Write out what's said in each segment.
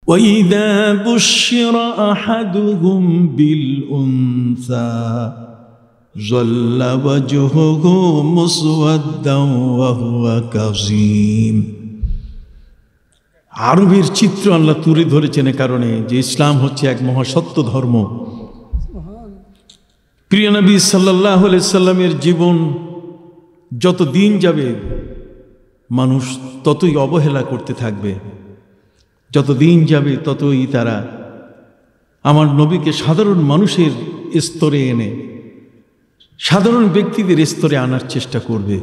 وَإِذَا بُشِّرَ أَحَدُهُمْ بِالْأُنثَى ظَلَّ وَجْهُهُ مُسْوَدًّا وَهُوَ كَظِيمٌ। আরবের চিত্র আল্লাহ তুলে ধরেছেন কারণে যে ইসলাম হচ্ছে এক মহাসত্য ধর্ম। প্রিয় নবী সাল্লাল্লাহু আলাইহি সাল্লামের জীবন যত দিন যাবে মানুষ ততই অবহেলা করতে থাকবে, যত দিন যাবে ততই তারা আমার নবীকে সাধারণ মানুষের স্তরে এনে সাধারণ ব্যক্তিদের স্তরে আনার চেষ্টা করবে।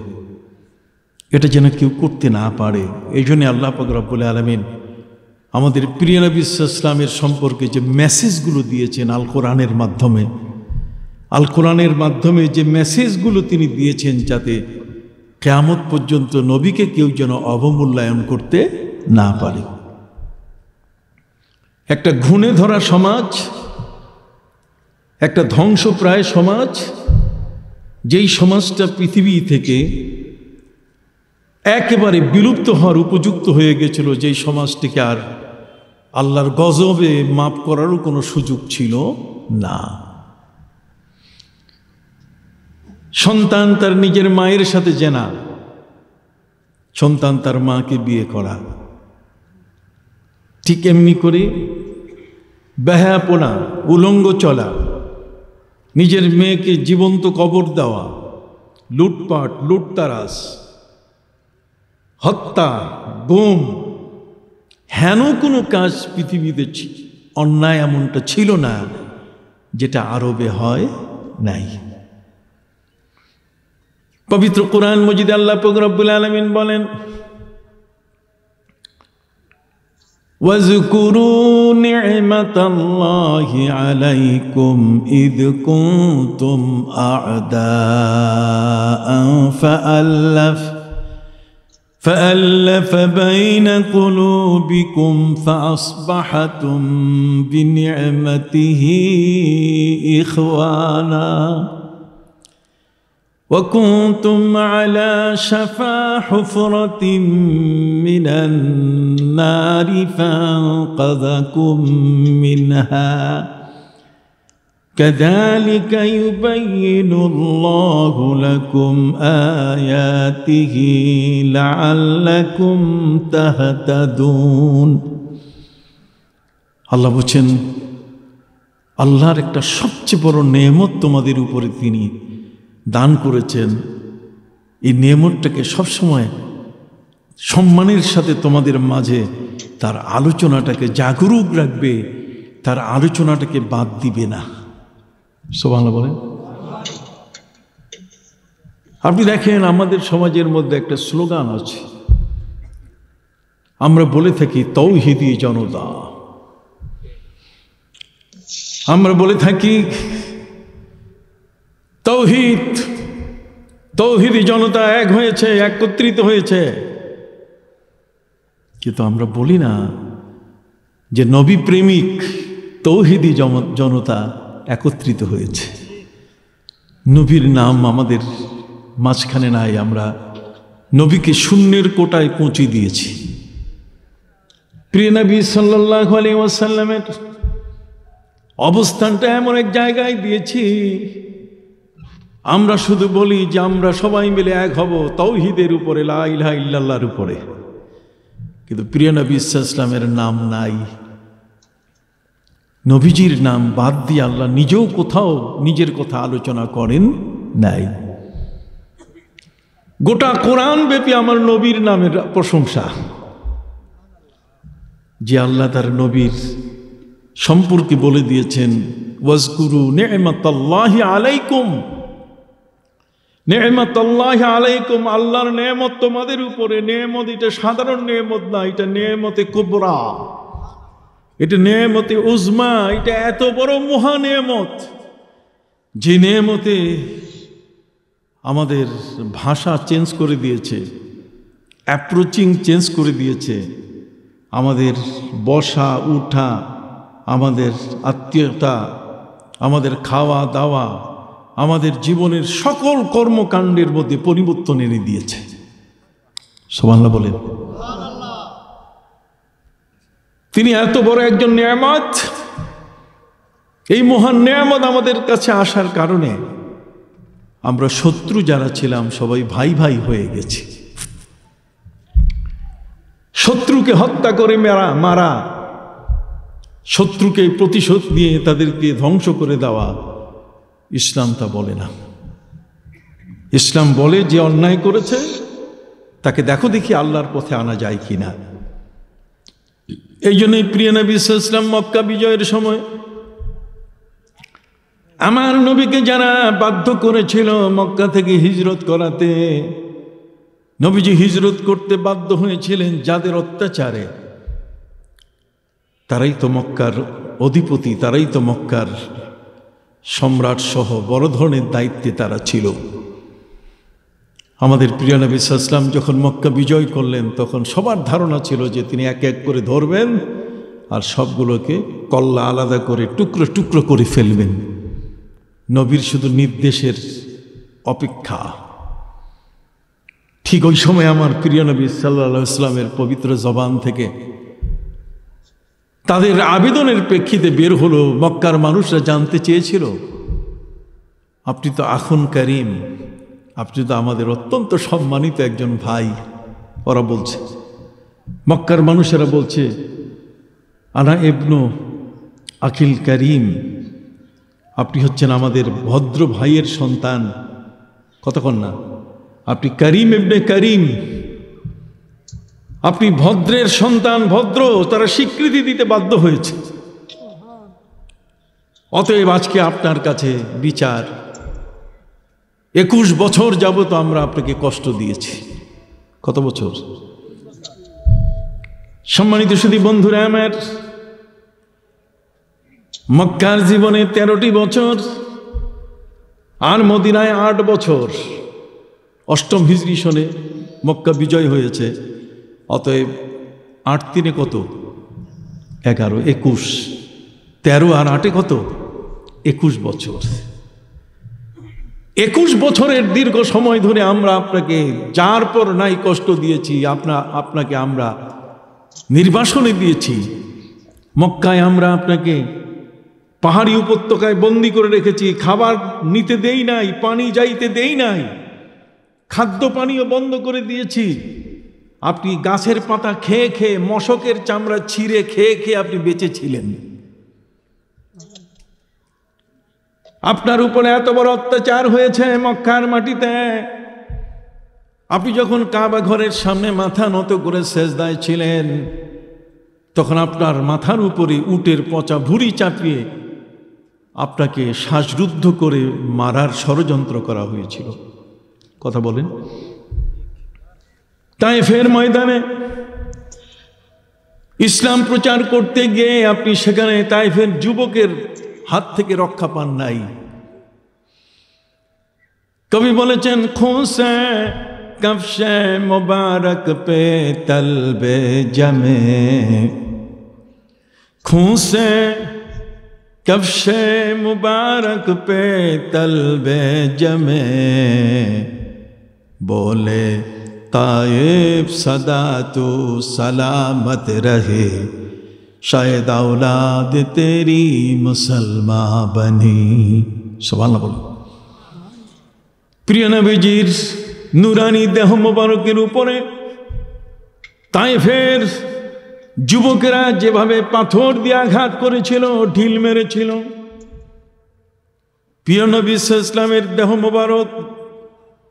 এটা যেন কেউ করতে না পারে। এই জন্য আল্লাহ পাক রব্বুল আলামিন আমাদের প্রিয় নবী সাল্লাল্লাহু আলাইহি ওয়াসাল্লামের সম্পর্কে যে মেসেজগুলো দিয়েছেন আল কোরআনের মাধ্যমে, আল কোরআনের মাধ্যমে যে মেসেজগুলো তিনি দিয়েছেন, যাতে কিয়ামত পর্যন্ত নবীকে কেউ যেন অবমূল্যায়ন করতে না পারে। একটা ঘুণে ধরা সমাজ, একটা ধ্বংসপ্রায় সমাজ, যেই সমাজটা পৃথিবী থেকে একেবারে বিলুপ্ত হওয়ার উপযুক্ত হয়ে গেছিল, যেই সমাজটিকে আর আল্লাহর গজবে মাফ করারও কোনো সুযোগ ছিল না। সন্তান তার নিজের মায়ের সাথে জেনা, সন্তান তার মাকে বিয়ে করা, ঠিক এমনি করে বেহায়াপনা, উলঙ্গ চলা, নিজের মেয়েকে জীবন্ত কবর দেওয়া, লুটপাট, লুটতারাস, হত্যা, গুম, হেন কোনো কাজ পৃথিবীতে অন্যায় এমনটা ছিল না যেটা আরবে হয় নাই। পবিত্র কোরআন মজিদে আল্লাহ পাক রব্বুল আলামিন বলেন, وَاذْكُرُوا نِعْمَةَ اللَّهِ عَلَيْكُمْ إِذْ كُنْتُمْ أَعْدَاءً فَأَلَّفَ بَيْنَ قُلُوبِكُمْ فَأَصْبَحْتُمْ بِنِعْمَتِهِ إِخْوَانًا وَكُنْتُمْ عَلَى شَفَا حُفْرَةٍ مِّنَ النَّارِ فَأَنقَذَكُم مِّنْهَا كَذَلِكَ يُبَيِّنُ اللَّهُ لَكُمْ آيَاتِهِ لَعَلَّكُمْ تَهْتَدُونَ। আল্লাহ বলেন, আল্লাহর একটা সবচেয়ে বড় নেয়ামত তোমাদের উপরে তিনি দান করেছেন। এই নেয়ামতটাকে সবসময় সম্মানের সাথে তোমাদের মাঝে তার আলোচনাটাকে জাগরুক রাখবে, তার আলোচনাটাকে বাদ দিবে না। সুবহানাল্লাহ বলেন। আপনি দেখেন আমাদের সমাজের মধ্যে একটা স্লোগান আছে, আমরা বলে থাকি তৌহিদি জনতা, আমরা বলে থাকি তৌহিদ, তৌহিদি জনতা এক হয়েছে, একত্রিত হয়েছে। কিন্তু আমরা বলি না যে নবী প্রেমিক তৌহিদি জনতা একত্রিত হয়েছে। নবীর নাম আমাদের মাঝখানে নাই, আমরা নবীকে শূন্যের কোটায় পৌঁছে দিয়েছি। প্রিয় নবী সাল্লাল্লাহু আলাইহি ওয়াসাল্লামের অবস্থানটা এমন এক জায়গায় দিয়েছি, আমরা শুধু বলি যে আমরা সবাই মিলে এক হব তাওহীদের উপরে, লা ইলাহা ইল্লাল্লাহর উপরে, কিন্তু প্রিয় নবী সাল্লাল্লাহু আলাইহি ওয়াসাল্লামের নাম নাই। নবীজির নাম বাদ দিয়ে আল্লাহ নিজেও কোথাও নিজের কথা আলোচনা করেন নাই। গোটা কোরআন ব্যাপী আমার নবীর নামের প্রশংসা, যে আল্লাহ তার নবীর সম্পর্কে বলে দিয়েছেন, ওয়াজকুরু নি'মাতাল্লাহি আলাইকুম, নেয়ামতুল্লাহি আলাইকুম, আল্লাহর নেয়ামত তোমাদের উপরে। নেয়ামত এটা সাধারণ নেয়ামত না, এটা নেয়ামতে কুবরা, এটা নেয়ামতে উজমা, এটা এত বড় মহা নেয়ামত, যে নেয়ামতে আমাদের ভাষা চেঞ্জ করে দিয়েছে, অ্যাপ্রোচিং চেঞ্জ করে দিয়েছে, আমাদের বসা উঠা, আমাদের আত্মীয়তা, আমাদের খাওয়া দাওয়া, আমাদের জীবনের সকল কর্মকাণ্ডের মধ্যে পরিবর্তন এনে দিয়েছে। সুবহানাল্লাহ বলেন। তিনি এত বড় একজন নিয়ামত, এই মহান নিয়ামত আমাদের কাছে আসার কারণে আমরা শত্রু যারা ছিলাম সবাই ভাই ভাই হয়ে গেছি। শত্রুকে হত্যা করে মারা, শত্রুকে প্রতিশোধ নিয়ে তাদেরকে ধ্বংস করে দেওয়া, ইসলাম তা বলে না। ইসলাম বলে যে অন্যায় করেছে তাকে দেখো দেখি আল্লাহর পথে আনা যায় কিনা। এই জন্যই প্রিয় নবী সাল্লাল্লাহু আলাইহি ওয়াসাল্লাম মক্কা বিজয়ের সময় আমার নবীকে যারা বাধ্য করেছিল মক্কা থেকে হিজরত করাতে, নবীজি হিজরত করতে বাধ্য হয়েছিলেন যাদের অত্যাচারে, তারাই তো মক্কার অধিপতি, তারাই তো মক্কার সম্রাট সহ বড় ধরনের দায়িত্বে তারা ছিল। আমাদের প্রিয় নবী সাল্লাল্লাহু আলাইহি ওয়াসাল্লাম যখন মক্কা বিজয় করলেন তখন সবার ধারণা ছিল যে তিনি এক এক করে ধরবেন আর সবগুলোকে কল্লা আলাদা করে টুকরো টুকরো করে ফেলবেন। নবীর শুধু নির্দেশের অপেক্ষা। ঠিক ওই সময় আমার প্রিয় নবী সাল্লাল্লাহু আলাইহি ওয়াসাল্লামের পবিত্র জবান থেকে তাদের আবেদনের প্রেক্ষিতে বের হলো, মক্কার মানুষরা জানতে চেয়েছিল আপনি তো আখুন করিম, আপনি তো আমাদের অত্যন্ত সম্মানিত একজন ভাই। ওরা বলছে, মক্কার মানুষেরা বলছে আনা ইবনু আখিল করিম, আপনি হচ্ছেন আমাদের ভদ্র ভাইয়ের সন্তান। কতক্ষণ না, আপনি করিম ইবনে করিম, আপনি ভদ্রের সন্তান, ভদ্র। তারা স্বীকৃতি দিতে বাধ্য হয়েছে। অতএব আজকে আপনার কাছে বিচার। 21 বছর যাবত আমরা আপনাকে কষ্ট দিয়েছি। কত বছর? সম্মানিত সুধী বন্ধুরা আমার, মক্কার জীবনে 13টি বছর আর মদিনায় 8 বছর। 8ম হিজরি সনে মক্কা বিজয় হয়েছে। অতএব 8 3 কত? 11, 21, 13 আর 8 কত? 21 বছর। 21 বছরের দীর্ঘ সময় ধরে আমরা আপনাকে যার পর নাই কষ্ট দিয়েছি। আপনাকে আমরা নির্বাসনে দিয়েছি। মক্কায় আমরা আপনাকে পাহাড়ি উপত্যকায় বন্দি করে রেখেছি। খাবার নিতে দেই নাই, পানি যাইতে দেই নাই, খাদ্য পানীয় বন্ধ করে দিয়েছি। আপনি গাছের পাতা খেয়ে খেয়ে, মশকের চামড়া ছিঁড়ে খেয়ে খেয়ে আপনি বেঁচে ছিলেন। আপনার উপরে এত বড় অত্যাচার হয়েছে মক্কার মাটিতে। আপনি যখন কাবা ঘরের সামনে মাথা নত করে সেজদায় ছিলেন, তখন আপনার মাথার উপরে উটের পচা ভুঁড়ি চাপিয়ে আপনাকে শ্বাসরুদ্ধ করে মারার ষড়যন্ত্র করা হয়েছিল। কথা বলেন। তায়েফের ময়দানে ইসলাম প্রচার করতে গিয়ে আপনি সেখানে তায়েফের যুবকের হাত থেকে রক্ষা পান নাই। কবি বলেছেন, খুঁসে কফশে মুবারক পে তলবে জমে, খুঁসে কফশে মুবারক পে তলবে জমে, बोले ताइफ सदा तो सलामत रहे, शायद औलाद तेरी मुसलमान बनी। सुभान अल्लाह। प्रिय नबीजीर নুরানি দেহ মোবারকের উপরে তায়েফের যুবকেরা যেভাবে পাথর দিয়ে আঘাত করেছিল, ঢিল মেরেছিল, প্রিয় নবী সাল্লাল্লাহু আলাইহি ওয়াসাল্লামের দেহ মোবারক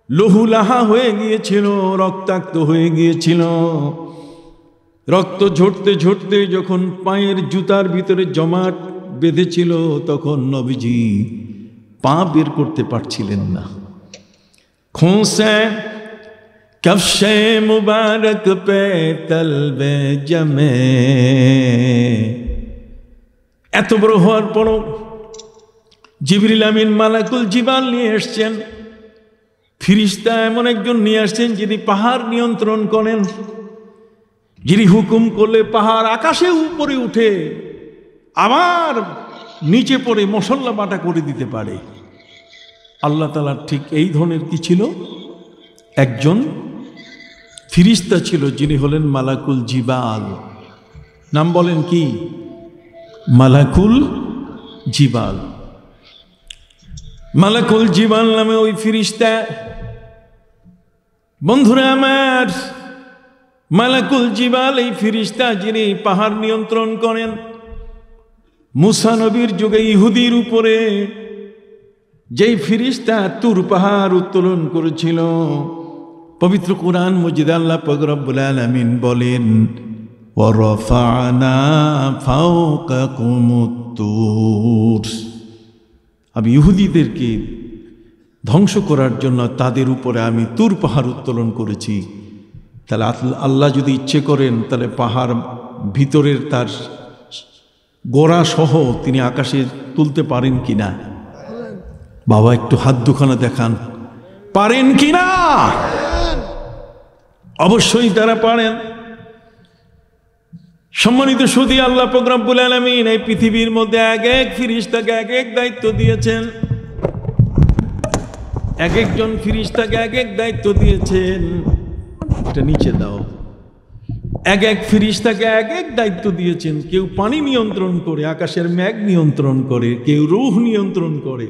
লহুলাহা হয়ে গিয়েছিল, রক্তাক্ত হয়ে গিয়েছিল। রক্ত ঝরতে ঝরতে যখন পায়ের জুতার ভিতরে জমাট বেঁধেছিল, তখন নবীজি পা বের করতে পারছিলেন না। খুঁসে কফশে মুবারক পে তলবে জমে। এত বড় হওয়ার পরও জিবরিল আমিন মালাকুল জিবাল নিয়ে এসছেন। ফিরিস্তা এমন একজন নিয়ে আসছেন যিনি পাহাড় নিয়ন্ত্রণ করেন, যিনি হুকুম করলে পাহাড় আকাশে উপরে উঠে আবার নিচে পড়ে মশল্লা বাটা করে দিতে পারে। আল্লাহ তাআলার ঠিক এই ধরনের কি ছিল? একজন ফিরিস্তা ছিল, যিনি হলেন মালাকুল জিবাল। নাম বলেন কি? মালাকুল জিবাল। মালাকুল জিবাল নামে ওই ফিরিস্তা, বন্ধুরা আমার, মালাকুল জিবাল এই ফিরিস্তা যিনি পাহাড় নিয়ন্ত্রণ করেন। মুসা নবীর যুগে ইহুদির উপরে যেই ফিরিস্তা তুর পাহাড় উত্তোলন করেছিল, পবিত্র কুরআন মজিদ আল্লাহ পাক রব্বুল আলামিন বলেন, ওয়া রাফা'না ফাওকাকুমুত তুর। আমি ইহুদিদেরকে ধ্বংস করার জন্য তাদের উপরে আমি তুর পাহাড় উত্তোলন করেছি। তাহলে আল্লাহ যদি ইচ্ছে করেন তাহলে পাহাড় ভিতরের তার গোড়া সহ তিনি আকাশে তুলতে পারেন কিনা? বাবা একটু হাত দুখানা দেখান, পারেন কিনা? অবশ্যই তারা পারেন। সম্মানিত সুধী, আল্লাহ পাক রব্বুল আলামিন এই পৃথিবীর মধ্যে এক এক ফিরিস্তাকে এক এক দায়িত্ব দিয়েছেন, এক একজন ফিরিস্তাকে এক এক দায়িত্ব দিয়েছেন। এটা নিচে দাও। এক এক ফিরিস্তাকে এক এক দায়িত্ব দিয়েছেন। কেউ পানি নিয়ন্ত্রণ করে, আকাশের মেঘ নিয়ন্ত্রণ করে, কেউ রূহ নিয়ন্ত্রণ করে,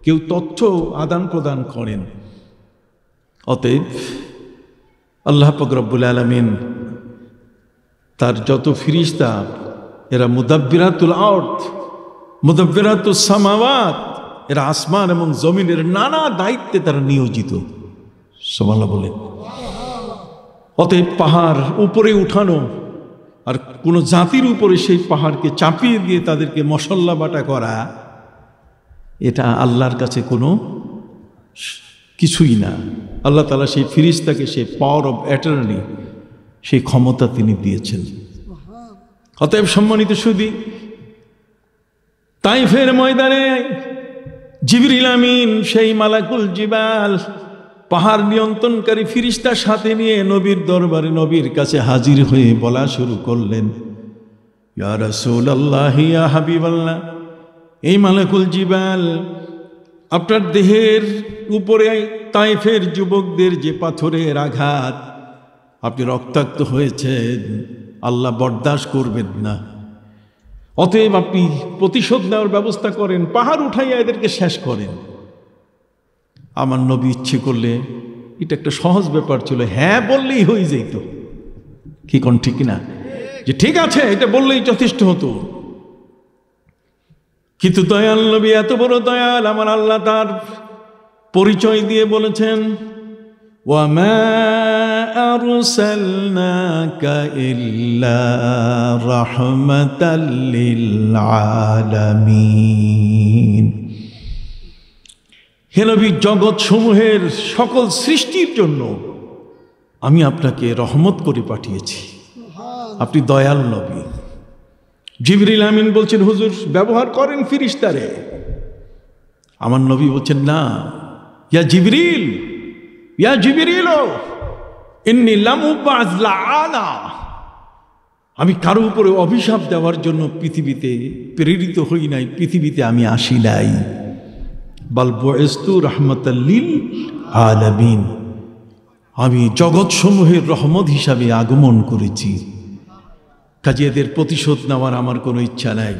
কেউ তথ্য আদান প্রদান করেন। অতএব আল্লাহ পাক রব্বুল আলামিন তার যত ফিরিস্তা, এরা মুদাব্বিরাতুল আরদ, মুদাব্বিরাতুস সামাওয়াত, এরা আসমান এবং জমিনের নানা দায়িত্বে তারা নিয়োজিত। সুবহানাল্লাহ বলেন। অতএব পাহাড় উপরে উঠানো আর কোনো জাতির উপরে সেই পাহাড়কে চাপিয়ে দিয়ে তাদেরকে মশল্লা বাটা করা, এটা আল্লাহর কাছে কোনো কিছুই না। আল্লাহ তাআলা সেই ফিরিস্তাকে সেই পাওয়ার অফ অ্যাটর্নি, সেই ক্ষমতা তিনি দিয়েছেন। অতএব সম্মানিত সুধী, তাইফের ময়দানে জিবরিল আমিন সেই মালাকুল জিবাল পাহাড় নিয়ন্ত্রণকারী ফিরিস্তার সাথে নিয়ে নবীর দরবারে, নবীর কাছে হাজির হয়ে বলা শুরু করলেন, ইয়া রাসূলুল্লাহ, ইয়া হাবিবাল্লাহ, এই মালাকুল জিবাল আপনার দেহের উপরে তাইফের যুবকদের যে পাথরের আঘাত, আপনি রক্তাক্ত হয়েছেন, আল্লাহ বরদাস্ত করবেন না। অতএব আপনি প্রতিশোধ নেওয়ার ব্যবস্থা করেন, পাহাড় উঠাইয়া এদেরকে শেষ করেন। আমার নবী ইচ্ছে করলে, এটা একটা সহজ ব্যাপার ছিল, হ্যাঁ বললেই হয়ে যেত। কি কোন ঠিক না? যে ঠিক আছে, এটা বললেই যথেষ্ট হতো। কিন্তু দয়াল নবী এত বড় দয়াল, আমার আল্লাহ তার পরিচয় দিয়ে বলেছেন, ওয়ামা আরসালনাকা ইল্লা রাহমাতাল লিল আলামিন। হে নবী, জগৎ সমূহের সকল সৃষ্টির জন্য আমি আপনাকে রহমত করে পাঠিয়েছি। আপনি দয়াল নবী। জিবরিল আমিন বলছেন, হুজুর ব্যবহার করেন ফিরিস্তারে। আমার নবী বলছেন, না, ইয়া জিবরিল, ইয়া জিবরিল, ইন্নী লাম উবআস লাআনা। আমি কারো উপরে অভিশাপ দেওয়ার জন্য পৃথিবীতে প্রেরিত হই নাই, পৃথিবীতে আমি আসি নাই। বাল বুইস্তু রাহমাতাল লিল আলামিন, আমি জগৎসমূহের রহমত হিসাবে আগমন করেছি। কাজে এদের প্রতিশোধ নেওয়ার আমার কোনো ইচ্ছা নাই।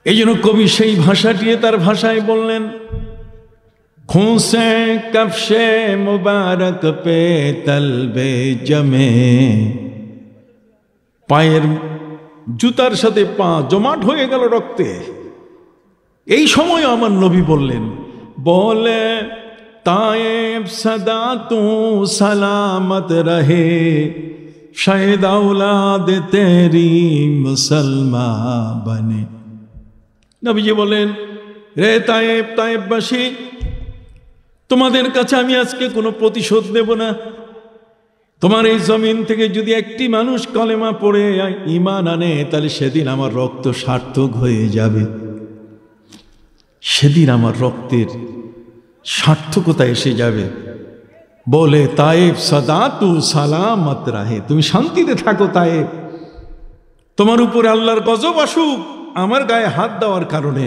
এই জন্য কবি সেই ভাষাটি তার ভাষায় বললেন, খুঁসে কফশে মুবারক পে তলবে জমে, পায়ের জুতার সাথে পা জমাট হয়ে গেল রক্তে। এই সময় আমার নবী বললেন, বলে তায়েব সদা তু সালামত রহে, শায়দ औलाद তেরি মুসলমান বনে। নবীজি বলেন, রে তায়েব, তায়েববাসী, তোমাদের কাছে আমি আজকে কোনো প্রতিশোধ নেব না। তোমার এই জমিন থেকে যদি একটি মানুষ কলেমা পড়ে ঈমান আনে, তাহলে সেদিন আমার রক্ত সার্থক হয়ে যাবে। সেদিন আমার রক্তের সার্থকতা এসে যাবে। বলে তায়েব সদা তু সালামত রাহে, তুমি শান্তিতে থাকো তায়েব। তোমার উপরে আল্লাহর গজব আসুক আমার গায়ে হাত দেওয়ার কারণে,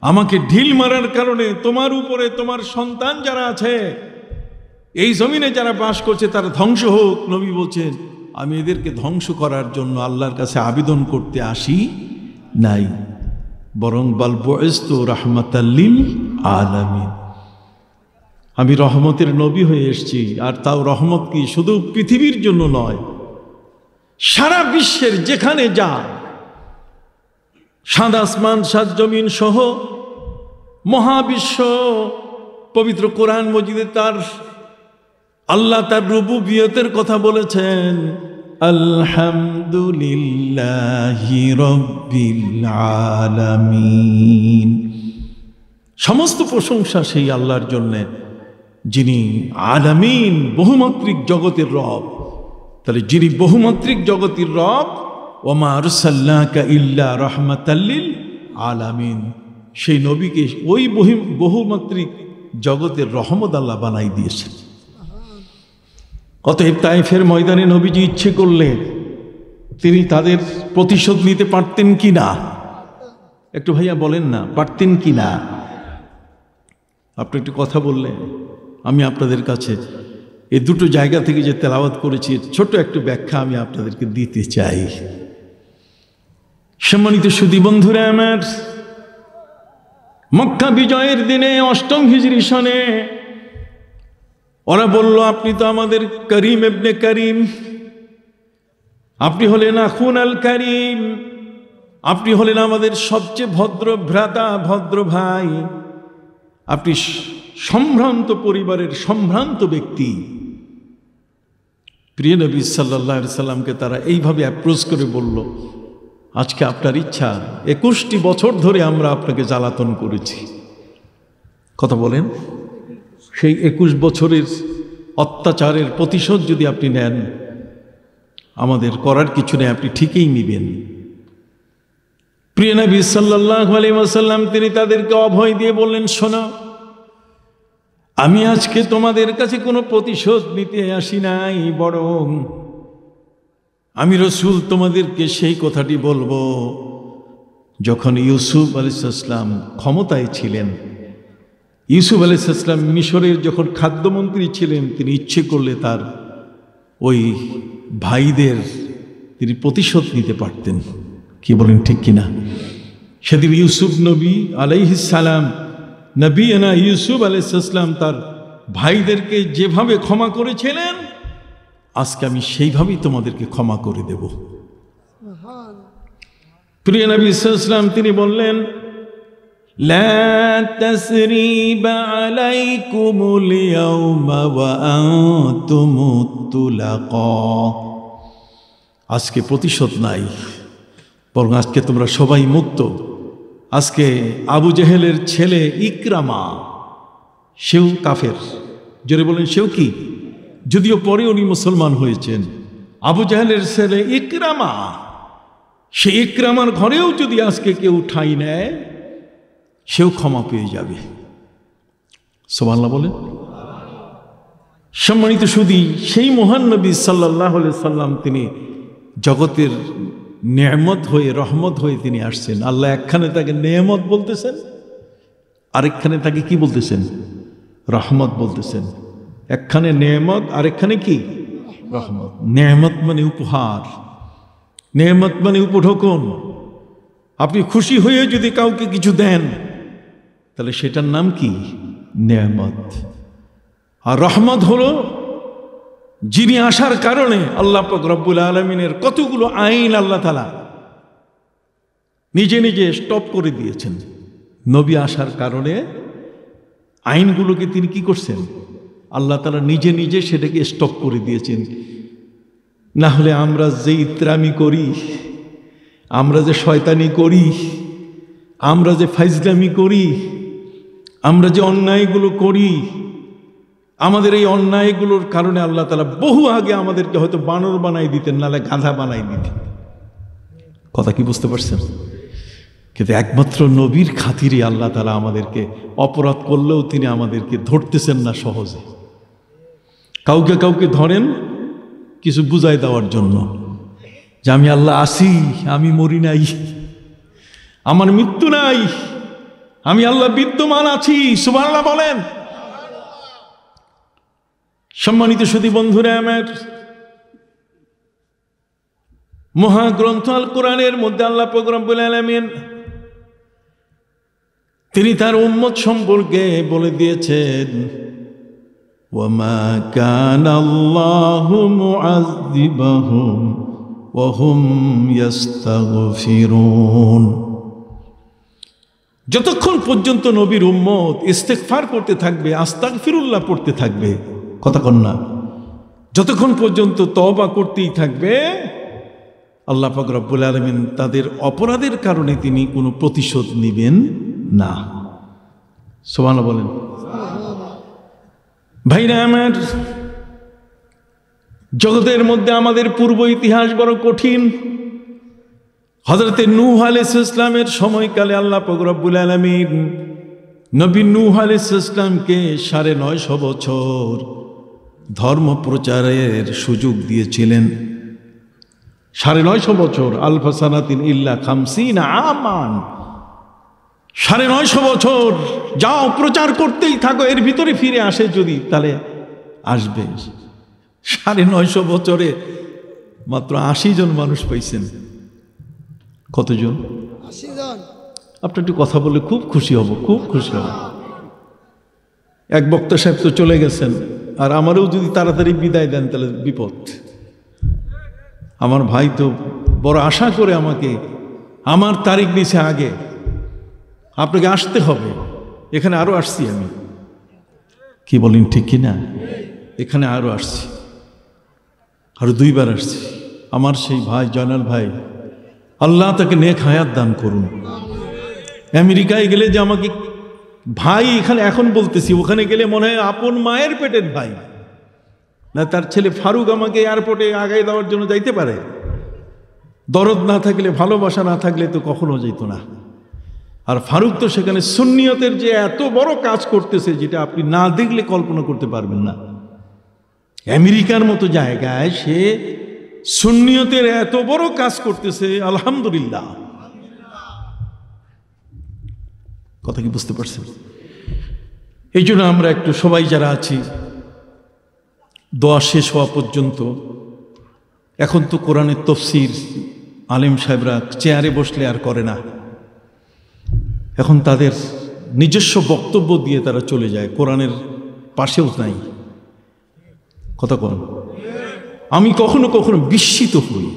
আমাকে ঢিল মারার কারণে, তোমার উপরে তোমার সন্তান যারা আছে, এই জমিনে যারা বাস করছে, তারা ধ্বংস হোক। নবী বলছেন, আমি এদেরকে ধ্বংস করার জন্য আল্লাহর কাছে আবেদন করতে আসি নাই, বরং বাল বুইস্তু রাহমাতাল লিল আলামিন, আমি রহমতের নবী হয়ে এসেছি। আর তাও রহমত কি শুধু পৃথিবীর জন্য নয়, সারা বিশ্বের যেখানে যা, সাত আসমান সাত জমিন সহ মহাবিশ্ব, পবিত্র কোরআন মজিদে তার আল্লাহ তার রুবুবিয়তের কথা বলেছেন, আলহামদুলিল্লাহি রাব্বিল আলামিন। সমস্ত প্রশংসা সেই আল্লাহর জন্য, যিনি আলামিন, বহুমাত্রিক জগতের রব। তাহলে যিনি বহুমাত্রিক জগতের রব, ওমা আরসালনাকা ইল্লা রাহমাতাল লিল আলামিন, সেই নবীকে ওই বহুমাত্রিক জগতের রহমত আল্লাহ বানাই দিয়েছেন। অতএব তায়েফের ময়দানে নবীজি ইচ্ছে করলে তিনি তাদের প্রতিশোধ নিতে পারতেন কি না? একটু ভাইয়া বলেন না, পারতেন কি না? আপনি একটু কথা বললেন। আমি আপনাদের কাছে এই দুটো জায়গা থেকে যে তেলাওয়াত করেছি, ছোট একটু ব্যাখ্যা আমি আপনাদেরকে দিতে চাই। সম্মানিত সুধী বন্ধুরা আমার, মক্কা বিজয়ের দিনে ৮ম হিজরি সনে ওরা বলল, আপনি তো আমাদের করিম ইবনে করিম, আপনি হলেন আখুন আল করিম, আপনি হলেন আমাদের সবচেয়ে ভদ্র ভ্রাতা, ভদ্র ভাই, আপনি সম্ভ্রান্ত পরিবারের সম্ভ্রান্ত ব্যক্তি। প্রিয় নবী সাল্লাল্লাহু আলাইহি সাল্লামকে তারা এইভাবে অ্যাপ্রোচ করে বলল, আজকে আপনার ইচ্ছা, 21টি বছর ধরে আমরা আপনাকে জ্বালাতন করেছি। কথা বলেন, সেই 21 বছরের অত্যাচারের প্রতিশোধ যদি আপনি নেন, আমাদের করার কিছু নেই, আপনি ঠিকই নিবেন। প্রিয় নবী সাল্লাল্লাহু আলাইহি ওয়াসাল্লাম তিনি তাদেরকে অভয় দিয়ে বললেন, শোনো, আমি আজকে তোমাদের কাছে কোনো প্রতিশোধ নিতে আসি নাই, বরং আমি রাসূল তোমাদেরকে সেই কথাটি বলবো যখন ইউসুফ আলাইহিস সালাম ক্ষমতায় ছিলেন। ইউসুফ আলাইহিস সালাম মিশরের যখন খাদ্যমন্ত্রী ছিলেন, তিনি ইচ্ছে করলে তার ওই ভাইদের তিনি প্রতিশোধ নিতে পারতেন। কি বলেন, ঠিক কিনা? সেদিন ইউসুফ নবী আলাইহিস সালাম, নবীনা ইউসুফ আলাইহিস সালাম তার ভাইদেরকে যেভাবে ক্ষমা করেছিলেন, আজকে আমি সেইভাবেই তোমাদেরকে ক্ষমা করে দেব। প্রিয় নবী সাল্লাল্লাহু আলাইহি ওয়াসাল্লাম তিনি বললেন, লা তাসরিবা আলাইকুমুল ইয়াওমা ওয়া আনতুমুত তুলাকা, আজকে প্রতিশোধ নাই, বরং আজকে তোমরা সবাই মুক্ত। আজকে আবু জেহেলের ছেলে ইকরামা, সেও কাফের, জোরে বলেন, সেও কি? যদিও পরে উনি মুসলমান হয়েছেন। আবু জেহেলের ছেলে ইকরামা, সেই ইকরামার ঘরেও যদি আজকে কেউ ঠাঁই নেয়, সেও ক্ষমা পেয়ে যাবে। সুবহানাল্লাহ বলেন। সম্মানিত সুধী, সেই মহান নবী সাল্লাল্লাহু আলাইহি সাল্লাম তিনি জগতের নেয়ামত হয়ে, রহমত হয়ে তিনি আসছেন। আল্লাহ একখানে তাকে নেয়ামত বলতেছেন, আরেকখানে তাকে কি বলতেছেন? রহমত বলতেছেন। একখানে নেয়ামত, আরেকখানে কি? রহমত। নেয়ামত মানে উপহার, নেয়ামত মানে উপঢৌকন। আপনি খুশি হয়ে যদি কাউকে কিছু দেন, তাহলে সেটার নাম কি? নেয়ামত। আর রহমত হলো যিনি আসার কারণে আল্লাহ পাক রব্বুল আলামিনের কতগুলো আইন আল্লাহ তাআলা নিজে নিজে স্টপ করে দিয়েছেন। নবী আসার কারণে আইনগুলোকে তিনি কি করছেন? আল্লাহ তাআলা নিজে নিজে সেটাকে স্টপ করে দিয়েছেন। না হলে আমরা যে ইত্রামি করি, আমরা যে শয়তানি করি, আমরা যে ফাইজলামি করি, আমরা যে অন্যায়গুলো করি, আমাদের এই অন্যায়গুলোর কারণে আল্লাহ তাআলা বহু আগে আমাদেরকে হয়তো বানর বানাই দিতেন, নাহলে গাধা বানাই দিতেন। কথা কি বুঝতে পারছেন? কিন্তু একমাত্র নবীর খাতিরে আল্লাহ তাআলা আমাদেরকে, অপরাধ করলেও তিনি আমাদেরকে ধরতেছেন না সহজে। কাউকে কাউকে ধরেন কিছু বুঝাই দেওয়ার জন্য, যে আমি আল্লাহ আসি, আমি মরি নাই, আমার মৃত্যু নাই, আমি আল্লাহ বিদ্যমান আছি। সুবহানাল্লাহ বলেন। সম্মানিত সুধী বন্ধুরা আমার, মহাগ্রন্থ আল কোরআনের মধ্যে আল্লাহ পাক রব্বুল আলামিন তিনি তার উম্মত সম্পর্কে বলে দিয়েছেন, ওয়ামা কানা আল্লাহু মুআযযিবাহুম ওয়া হুম ইস্তাগফিরুন। যতক্ষণ পর্যন্ত নবীর উম্মত ইস্তেগফার করতে থাকবে, আস্তাগফিরুল্লাহ পড়তে থাকবে, কথা কন না, যতক্ষণ পর্যন্ত তওবা করতেই থাকবে, আল্লাহ পাক রব্বুল আলামিন তাদের অপরাধের কারণে তিনি কোনো প্রতিশোধ নেবেন না। সুবহানাল্লাহ বলেন। ভাইরা আমার, জগতের মধ্যে আমাদের পূর্ব ইতিহাস বড় কঠিন। হযরতে নূহ আলাইহিস সালামের সময়কালে আল্লাহ পাক রব্বুল আলামিন নবী নূহ আলাইহিস সালামকে ৯৫০ বছর ধর্ম প্রচারের সুযোগ দিয়েছিলেন। ৯৫০ বছর, আলফা সানাতিন ইল্লা খামসিনা আমান, ৯৫০ বছর যাও প্রচার করতেই থাকো, এর ভিতরে ফিরে আসে যদি তাহলে আসবে। ৯৫০ বছরে মাত্র ৮০ জন মানুষ পাইছেন। কতজন? ৮০ জন। আপনার একটু কথা বলে খুব খুশি হব, খুব খুশি হব। এক বক্তা সাহেব তো চলে গেছেন, আর আমারও যদি তাড়াতাড়ি বিদায় দেন তাহলে বিপদ। আমার ভাই তো বড় আশা করে আমাকে আমার তারিখ নিচে আগে, আপনাকে আসতে হবে। এখানে আরো আসছি আমি, কি বলেন ঠিক কি না? এখানে আরো আসছি, আরো 2 বার আসছি। আমার সেই ভাই জয়নাল ভাই, আল্লাহ তাকে নেক হায়াত দান করুন। আমেরিকায় গেলে যে আমাকে ভাই এখানে এখন বলতেছি, ওখানে গেলে মনে হয় আপন মায়ের পেটের ভাই না। তার ছেলে ফারুক আমাকে এয়ারপোর্টে আগায় দেওয়ার জন্য যাইতে পারে। দরদ না থাকলে, ভালোবাসা না থাকলে তো কখনো যেত না। আর ফারুক তো সেখানে সুন্নিয়তের যে এত বড় কাজ করতেছে, যেটা আপনি না দেখলে কল্পনা করতে পারবেন না। আমেরিকার মতো জায়গায় সে সুন্নিয়তের এত বড় কাজ করতেছে, আলহামদুলিল্লাহ। কথা কি বুঝতে পারছেন? এই জন্য আমরা একটু সবাই যারা আছি, দোয়া শেষ হওয়া পর্যন্ত, এখন তো কোরআনের তাফসীর আলেম সাহেবরা চেয়ারে বসলে আর করে না, এখন তাদের নিজস্ব বক্তব্য দিয়ে তারা চলে যায়, কোরআনের পাশেও নাই। কথা কন। আমি কখনো কখনো বিস্মিত হই,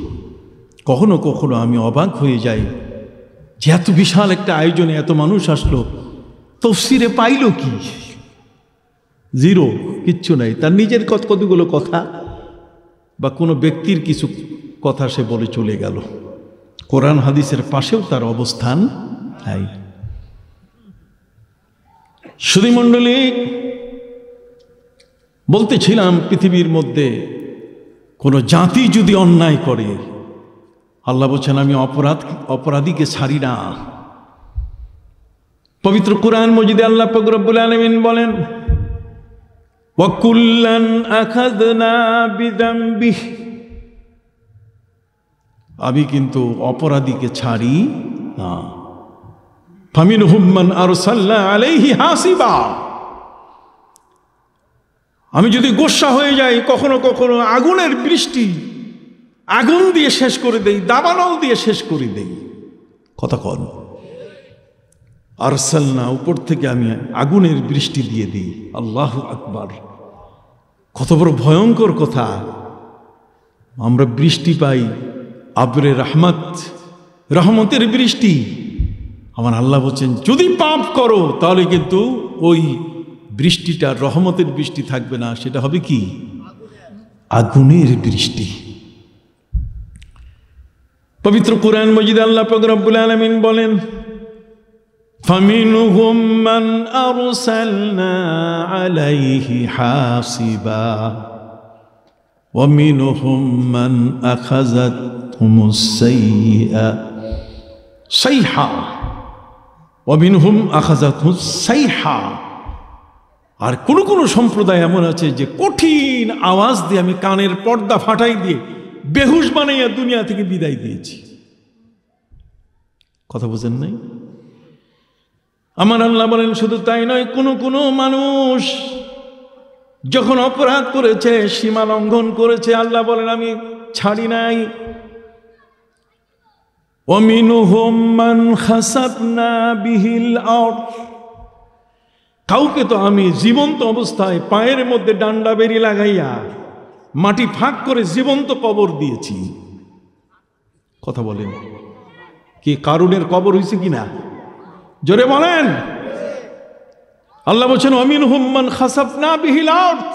কখনো কখনো আমি অবাক হয়ে যাই যে এত বিশাল একটা আয়োজনে এত মানুষ আসলো, তাফসীরে পাইল কি? জিরো, কিচ্ছু নাই। তার নিজের কতগুলো কথা বা কোনো ব্যক্তির কিছু কথা সে বলে চলে গেল। কোরআন হাদিসের পাশেও তার অবস্থান নাই। সুধীমণ্ডলী, বলতেছিলাম পৃথিবীর মধ্যে কোনো জাতি যদি অন্যায় করে, আল্লাহ বলছেন আমি অপরাধীকে ছাড়ি না। পবিত্র কোরআন মজিদে আল্লাহ পাক রব্বুল আলামিন বলেন, ওয়া কুল্লান আখাযনা বিযামবিহি, আমি কিন্তু অপরাধীকে ছাড়ি না। ফামিনহুম মান আরসালনা আলাইহি হাসিবা, আমি যদি গোসা হয়ে যাই, কখনো কখনো আগুনের বৃষ্টি, আগুন দিয়ে শেষ করে দেই, দাবানল দিয়ে শেষ করে দেই। কথা কন। আরসালনা, উপর থেকে আমি আগুনের বৃষ্টি দিয়ে দিই। আল্লাহু আকবার, কত বড় ভয়ঙ্কর কথা। আমরা বৃষ্টি পাই, আবরে রহমত, রহমতের বৃষ্টি। আমার আল্লাহ বলছেন যদি পাপ করো তাহলে কিন্তু ওই বৃষ্টিটা রহমতের বৃষ্টি থাকবে না, সেটা হবে কি? আগুনের বৃষ্টি। পবিত্র কোরআন মজিদে আল্লাহ পাক রব্বুল আলামিন বলেন, ফামিনহুম মান আরসালনা আলাইহি হাসিবা ওয়া মিনহুম মান আখাযাতহুমুস সাইহা ওয়া মিনহুম আখাযাতহুস সাইহা। আর কোন কোন সম্প্রদায় এমন আছে যে কঠিন আওয়াজ দিয়ে আমি কানের পর্দা ফাটাই দিয়ে বেহুশ বানাইয়া দুনিয়া থেকে বিদায় দিয়েছি। কথা বুঝেন নাই? আমার আল্লাহ বলেন শুধু তাই নয়, কোন কোন মানুষ যখন অপরাধ করেছে, সীমা লঙ্ঘন করেছে, আল্লাহ বলেন আমি ছাড়ি নাই। ওয়ামিনহুম মান খাসাফনা বিহিল আরদ, কাউকে তো আমি জীবন্ত অবস্থায় পায়ের মধ্যে ডান্ডা বেরি লাগাইয়া মাটি ফাঁক করে জীবন্ত কবর দিয়েছি। কথা বলেন, কি কারুনের কবর হয়েছে কিনা? জোরে বলেন। আল্লাহ বলছেন ওয়ামিনহুম মান খাসাফনা বিহিল আরদ।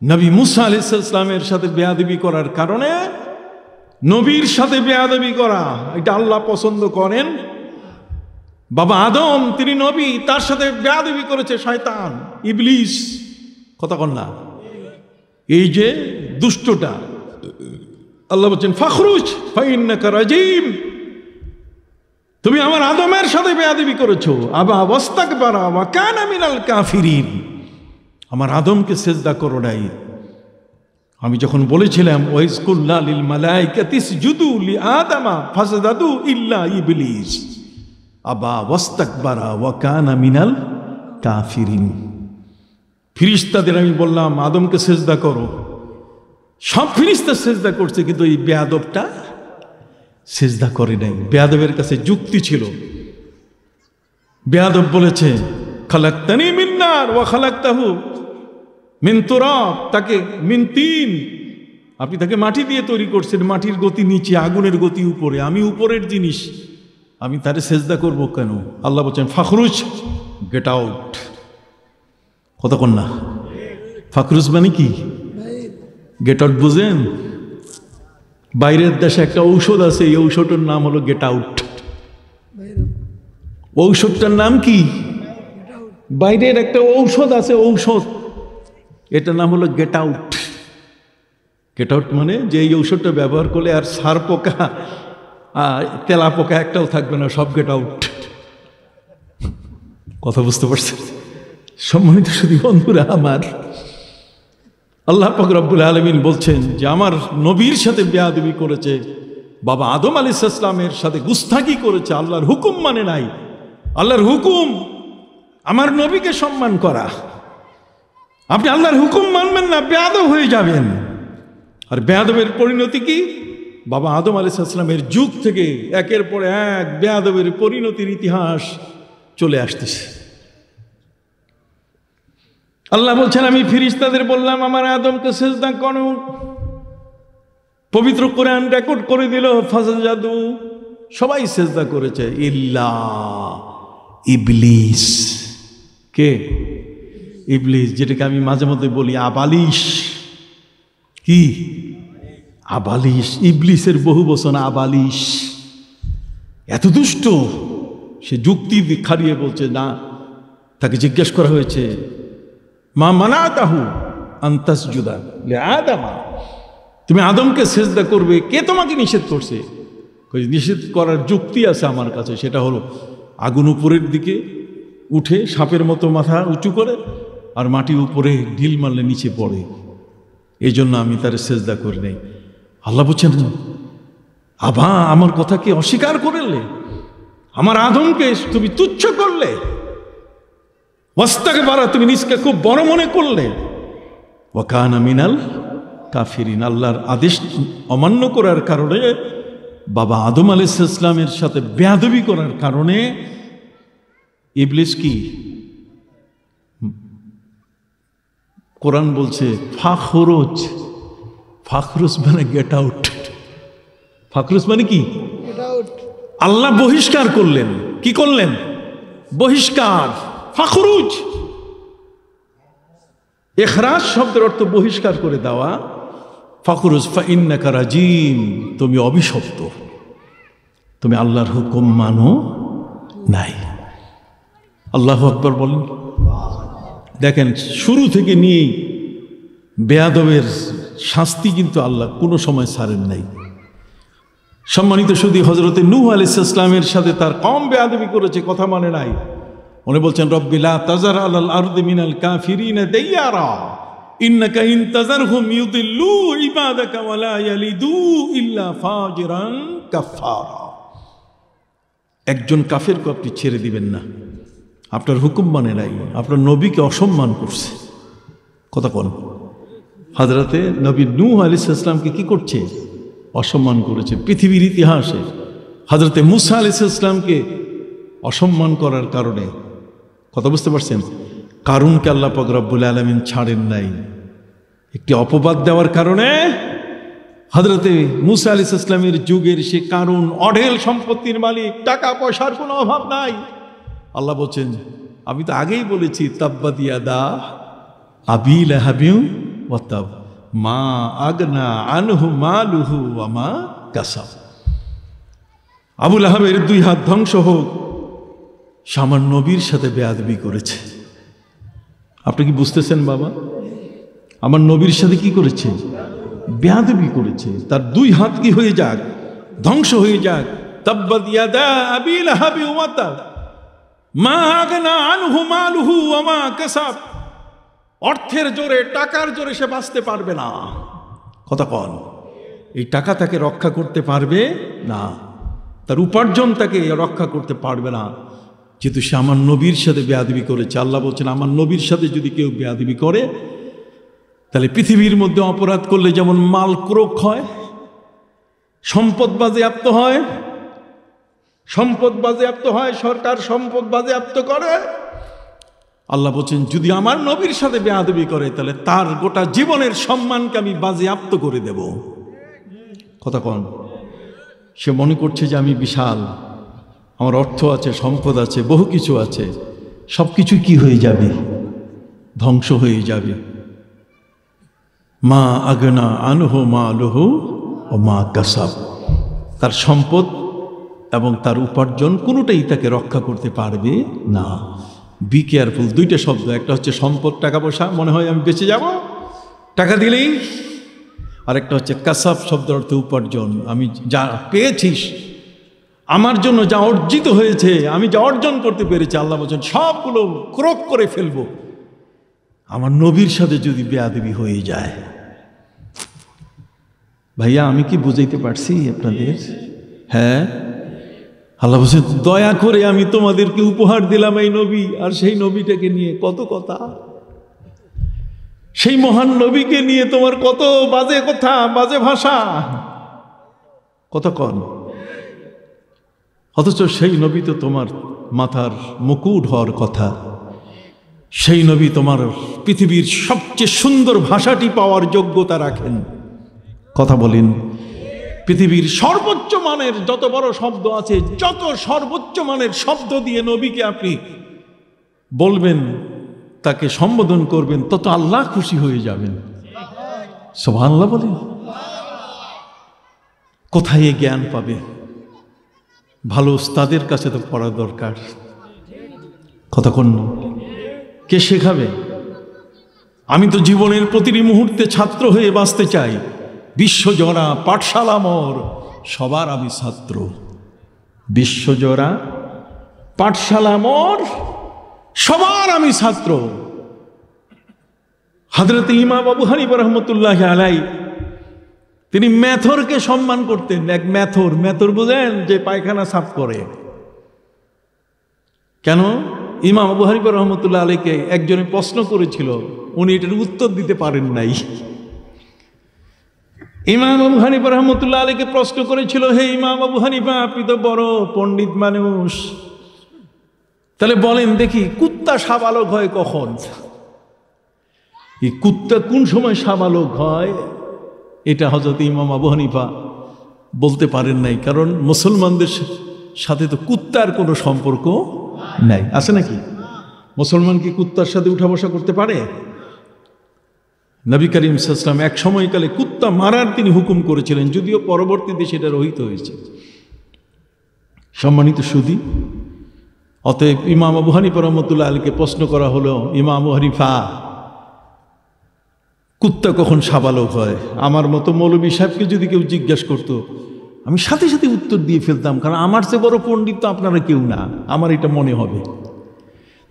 নবী মুসা আলাইহিস সালামের সাথে বেয়াদবি করার কারণে, নবীর সাথে বেয়াদবি করা এটা আল্লাহ পছন্দ করেন। বাবা আদম তিনি নবী, তার সাথে বেয়াদবি করেছে শয়তান ইবলিস। কথা কন না, এই যে দুষ্টটা, আল্লাহ বলছেন ফাখরুজ ফাইন্নাকা রাজিম, তুমি আমার আদমের সাথে বেয়াদবি করেছো। আবা ওয়াস্তাকবারা ওয়া কানা মিনাল কাফিরিন, আমার আদমকে সিজদা করো নাই। আমি যখন বলেছিলাম ওয়াইজ কুল্লা লিল মালাইকাতি ইসজুদু লি আদামা ফাসাদাদু ইল্লা ইবলিস আবা ওয়াস্তাকবারা ওয়া কানা মিনাল কাফিরিন। ফেরেশতাদের আমি বললাম আদমকে সিজদা করো, সব ফেরেশতা সিজদা করছে, কিন্তু এই বেয়াদবটা সিজদা করে নাই। বেয়াদবের কাছে যুক্তি ছিল। বেয়াদব বলেছে খালাকতানি মিন নার ওয়া খালাকতাহু মিন তুরাব, তাকে মিন তিন, আপনি তাকে মাটি দিয়ে তৈরি করছেন, মাটির গতি নিচে, আগুনের গতি উপরে, আমি উপরের জিনিস, আমি তারে সেজদা করব কেন? আল্লাহ বলছেন ফাখরুজ, গেট আউট। কতক্ষণ না, ফাখরুজ মানে কি? গেট আউট বুঝেন? বাইরের দেশে একটা ঔষধ আছে, এই ঔষধটার নাম হলো গেট আউট। ঔষধটার নাম কি? বাইরের একটা ঔষধ আছে, ঔষধ, এটার নাম হলো গেট আউট। গেট আউট মানে যে এই ঔষধটা ব্যবহার করলে আর সার পোকা তেলা পোকা একটাও থাকবে না, সব গেট আউট। কথা বুঝতে পারছেন? সম্মানিত সুধী বন্ধুরা আমার, আল্লাহ পাক রব্বুল আলামিন বলছেন যে আমার নবীর সাথে বেয়াদবি করেছে, বাবা আদম আলাইহিস সালামের সাথে গুস্তাখি করেছে, আল্লাহর হুকুম মানে নাই। আল্লাহর হুকুম আমার নবীকে সম্মান করা। আপনি আল্লাহর হুকুম মানবেন না, বেয়াদব হয়ে যাবেন। আর বেয়াদবের পরিণতি কি? বাবা আদম আলাইহিস সালামের যুগ থেকে একের পর এক বেয়াদবের পরিণতির ইতিহাস চলে আসতেছে। আল্লাহ বলছেন আমি ফেরেশতাদের বললাম আমার আদমকে সিজদা করো, পবিত্র কোরআন রেকর্ড করে দিল ফাসাজাদু, সবাই সিজদা করেছে ইল্লা ইবলিস। কে? ইবলিস, যেটাকে আমি মাঝে মধ্যে বলি আবালিশ। কি? আবালিশ। ইবলিসের বহু বচন আবালিশ। এত দুষ্ট, সে যুক্তি খাড়িয়ে বলছে না। তাকে জিজ্ঞেস করা হয়েছে মা মানাতাহু আন তাসজুদা লিআদামা, তুমি আদমকে সিজদা করবে, কে তোমাকে নিষেধ করছে? নিষেধ করার যুক্তি আছে আমার কাছে, সেটা হলো আগুন উপরের দিকে উঠে সাপের মতো মাথা উঁচু করে, আর মাটি উপরে ঢিল মারলে নিচে পড়ে, এই জন্য আমি তার সিজদা করি নাই। আল্লাহ বলছেন আবা আমার কথা কি অস্বীকার করলে? আমার আদমকে তুমি তুচ্ছ করলে, ওয়াস্তাকবারা তুমি নিজকে খুব বড় মনে করলে, ওয়া কানা মিনাল কাফিরিন, আল্লাহর আদেশ অমান্য করার কারণে, বাবা আদম আলাইহিস সালামের সাথে বেয়াদবি করার কারণে ইবলিস কি? কোরআন বলছে ফাখরুজ। ফাখরুজ মানে গেট আউট। ফাখরুজ মানে কি? আল্লাহ বহিষ্কার করলেন। কি করলেন? বহিষ্কার। ফাখরুজ, ইখরাজ শব্দের অর্থ বহিষ্কার করে দেওয়া। ফাখরুজ ফাইন্নাকা রাজিম, তুমি অভিশপ্ত, তুমি আল্লাহর হুকুম মানো নাই। আল্লাহু আকবার বলেন। দেখেন শুরু থেকে নিয়েই বেয়াদবের শাস্তি কিন্তু আল্লাহ কোনো সময় ছাড়েন নাই। সম্মানিত সুধী, হযরতে নূহ আলাইহিস সালামের সাথে তার কওম বেয়াদবি করেছে, কথা মানে নাই। উনি বলছেন রব্বি লা তাযার আলাল আরদি মিনাল কাফিরিনা দাইয়ারা ইন্নাকা ইন তাযারহুম ইউদিল্লু ইবাদাকা ওয়া লা ইয়ালিদু ইল্লা ফাজিরান কাফারা। একজন কাফেরকে আপনি ছেড়ে দিবেন না, আপনার হুকুম মানে নাই, আপনার নবীকে অসম্মান করছে। কথা বল, হযরতে নবী নূহ আলাইহিস সালামকে কি করছে? অসম্মান করেছে। পৃথিবীর ইতিহাসে হযরতে মুসা আলাইহিস সালামকে অসম্মান করার কারণে, কথা বুঝতে পারছেন, কারুনকে আল্লাহ পাক রব্বুল আলামিন ছাড়েন নাই। একটি অপবাদ দেওয়ার কারণে হযরতে মুসা আলাইহিস সালামের যুগের সে কারুন অঢেল সম্পত্তির মালিক, টাকা পয়সার কোনো অভাব নাই। আল্লাহ বলছেন, আমি তো আগেই বলেছি, তাব্বাত ইয়াদা আবি লাহাবিন ওয়া তাব মা আগনা আনহু মালুহু ওয়া মা কাসাব। আবু লাহাবের দুই হাত ধ্বংস হোক, সে আমার নবীর সাথে বেয়াদবি করেছে। আপনি কি বুঝতেছেন বাবা? আমার নবীর সাথে কি করেছে? বেয়াদবি করেছে। তার দুই হাত কি হয়ে যাক, ধ্বংস হয়ে যাক। তাব্বাত ইয়াদা আবি লাহাবি ওয়া তাব মা আগনা আনহু মালুহু ওয়া মা কাসাব। অর্থের জোরে, টাকার জোরে সে বাঁচতে পারবে না। কথা কন, এই টাকা তাকে রক্ষা করতে পারবে না, তার উপার্জন তাকে রক্ষা করতে পারবে না, যেহেতু সে আমার নবীর সাথে বেয়াদবি করেছে। আল্লাহ বলছেন, আমার নবীর সাথে যদি কেউ বেয়াদবি করে, তাহলে পৃথিবীর মধ্যে অপরাধ করলে যেমন মাল ক্রোক হয়, সম্পদ বাজেয়াপ্ত হয়, সরকার সম্পদ বাজেয়াপ্ত করে, আল্লাহ বলছেন যদি আমার নবীর সাথে বেয়াদবি করে, তাহলে তার গোটা জীবনের সম্মানকে আমি বাজেয়াপ্ত করে দেব। কথা কন, সে মনে করছে যে আমি বিশাল, আমার অর্থ আছে, সম্পদ আছে, বহু কিছু আছে, সব কিছু কি হয়ে যাবে? ধ্বংস হয়ে যাবে। মা আগনা আনহু মালুহু ও মা কাসাব। তার সম্পদ এবং তার উপার্জন কোনোটাই তাকে রক্ষা করতে পারবে না। Be careful. দুইটা শব্দ, একটা হচ্ছে সম্পদ, টাকা পয়সা, মনে হয় আমি বেঁচে যাব টাকা দিলেই। আরেকটা হচ্ছে কাসাব, শব্দের অর্থে উপার্জন। আমি যা পেয়েছিস, আমার জন্য যা অর্জিত হয়েছে, আমি যা অর্জন করতে পেরেছি, আল্লাহ বলছেন সবগুলো ক্রোক করে ফেলবো আমার নবীর সাথে যদি বেয়াদবি হয়ে যায়। ভাইয়া, আমি কি বুঝাইতে পারছি আপনাদের? হ্যাঁ, আল্লাহ বলছেন দয়া করে আমি তোমাদেরকে উপহার দিলাম এই নবী, আর সেই নবীটাকে নিয়ে কত কথা, সেই মহান নবীকে নিয়ে তোমার কত বাজে কথা, বাজে ভাষা, কত কন। অথচ সেই নবী তো তোমার মাথার মুকুট হওয়ার কথা। সেই নবী তোমার পৃথিবীর সবচেয়ে সুন্দর ভাষাটি পাওয়ার যোগ্যতা রাখেন। কথা বলেন, পৃথিবীর সর্বোচ্চ মানের যত বড় শব্দ আছে, যত সর্বোচ্চ মানের শব্দ দিয়ে নবীকে আপনি বলবেন, তাকে সম্বোধন করবেন, তত আল্লাহ খুশি হয়ে যাবেন। সুবহানাল্লাহ বলেন। কোথায় এই জ্ঞান পাবে? ভালো উস্তাদের কাছে তো পড়া দরকার। কতক্ষণ কে শেখাবে? আমি তো জীবনের প্রতিটি মুহূর্তে ছাত্র হয়ে বাঁচতে চাই। বিশ্বজোড়া পাঠশালা মোর, সবার আমি ছাত্র। বিশ্বজোড়া পাঠশালা মোর, সবার আমি ছাত্র। হযরত ইমাম আবু হানিফা রাহমাতুল্লাহি আলাইহি তিনি মেথরকে সম্মান করতেন। এক মেথর বুঝেন, যে পায়খানা সাফ করে। কেন? ইমাম আবু হানিফা রাহমাতুল্লাহি আলাইহিকে একজনে প্রশ্ন করেছিল, উনি এটার উত্তর দিতে পারেন নাই। ইমাম আবু হানিফা রাহমাতুল্লাহি আলাইহিকে প্রশ্ন করেছিল, হে ইমাম আবু হানিফা, আপনি তো বড় পণ্ডিত মানুষ, তাহলে বলেন দেখি কুত্তা সাবালক হয় কখন? এই কুত্তা কোন সময় সাবালক হয়, এটা হযরত ইমাম আবু হানিফা বলতে পারেন নাই। কারণ মুসলমানদের সাথে তো কুত্তার কোনো সম্পর্ক নাই, আছে নাকি? মুসলমান কি কুত্তার সাথে উঠা বসা করতে পারে? নবী করিম সাল্লাল্লাহু আলাইহি ওয়াসাল্লাম এক সময়কালে কুত্তা মারার তিনি হুকুম করেছিলেন, যদিও পরবর্তীতে সেটা রহিত হয়েছে। সম্মানিত সুধী, অতএব ইমাম আবু হানিফা রাহমাতুল্লাহি আলাইহিকে প্রশ্ন করা হলো, ইমাম আবু হানিফা, কুত্তা কখন সাবালক হয়? আমার মতো মৌলবী সাহেবকে যদি কেউ জিজ্ঞাসা করতো, আমি সাথে সাথে উত্তর দিয়ে ফেলতাম, কারণ আমার চেয়ে বড় পণ্ডিত তো আপনারা কেউ না, আমার এটা মনে হবে।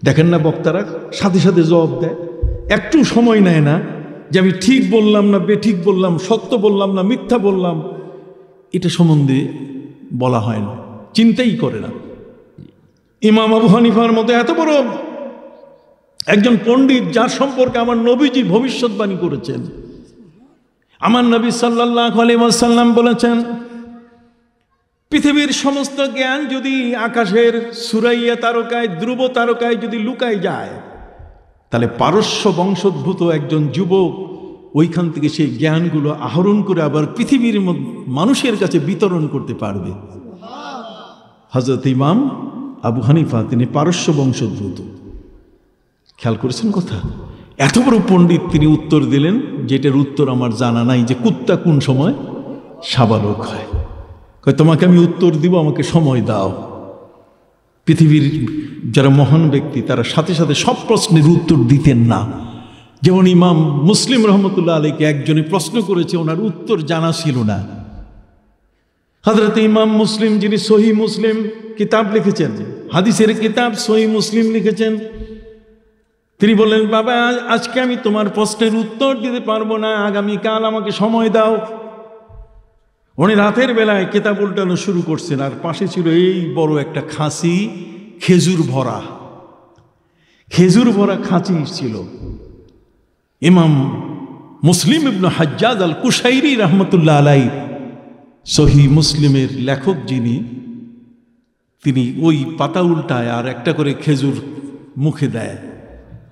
দেখেন না বক্তারা সাথে সাথে জবাব দেয়, একটু সময় নেয় না যে আমি ঠিক বললাম না বেঠিক বললাম, সত্য বললাম না মিথ্যা বললাম, এটা সম্বন্ধে বলা হয় না, চিন্তাই করে না। ইমাম আবু হানিফার মতো এত বড় একজন পণ্ডিত, যার সম্পর্কে আমার নবীজি ভবিষ্যৎবাণী করেছেন। আমার নবী সাল্লাল্লাহু আলাইহি ওয়াসাল্লাম বলেছেন, পৃথিবীর সমস্ত জ্ঞান যদি আকাশের সুরাইয়া তারকায়, ধ্রুব তারকায় যদি লুকায় যায়, তাহলে পারস্য বংশোদ্ভূত একজন যুবক ওইখান থেকে সেই জ্ঞানগুলো আহরণ করে আবার পৃথিবীর মানুষের কাছে বিতরণ করতে পারবে। হযরত ইমাম আবু হানিফা তিনি পারস্য বংশোদ্ভূত। খেয়াল করেছেন কথা? এত বড় পণ্ডিত, তিনি উত্তর দিলেন যেটার উত্তর আমার জানা নাই, যে কুত্তা কোন সময় সাবালক হয়। তোমাকে আমি উত্তর দিব, আমাকে সময় দাও। পৃথিবীর যারা মহান ব্যক্তি তারা সাথে সাথে সব প্রশ্নের উত্তর দিতেন না। যেমন ইমাম মুসলিম রহমতুল্লাহ আলাইকে একজনে প্রশ্ন করেছে, ওনার উত্তর জানা ছিল না। হযরত ইমাম মুসলিম, যিনি সহিহ মুসলিম কিতাব লিখেছেন, হাদিসের কিতাব সহিহ মুসলিম লিখেছেন, তিনি বললেন, বাবা আজকে আমি তোমার প্রশ্নের উত্তর দিতে পারবো না, আগামীকাল আমাকে সময় দাও। উনি রাতের বেলায় কিতাব উল্টানো শুরু করছেন, আর পাশে ছিল এই বড় একটা খাঁচি, খেজুর ভরা, খেজুর ভরা খাঁচি ছিল। ইমাম মুসলিম ইবনে হাজ্জাজ আল কুশাইরি রহমতুল্লাহ আলাই, সহিহ মুসলিমের লেখক যিনি, তিনি ওই পাতা উল্টায় আর একটা করে খেজুর মুখে দেয়।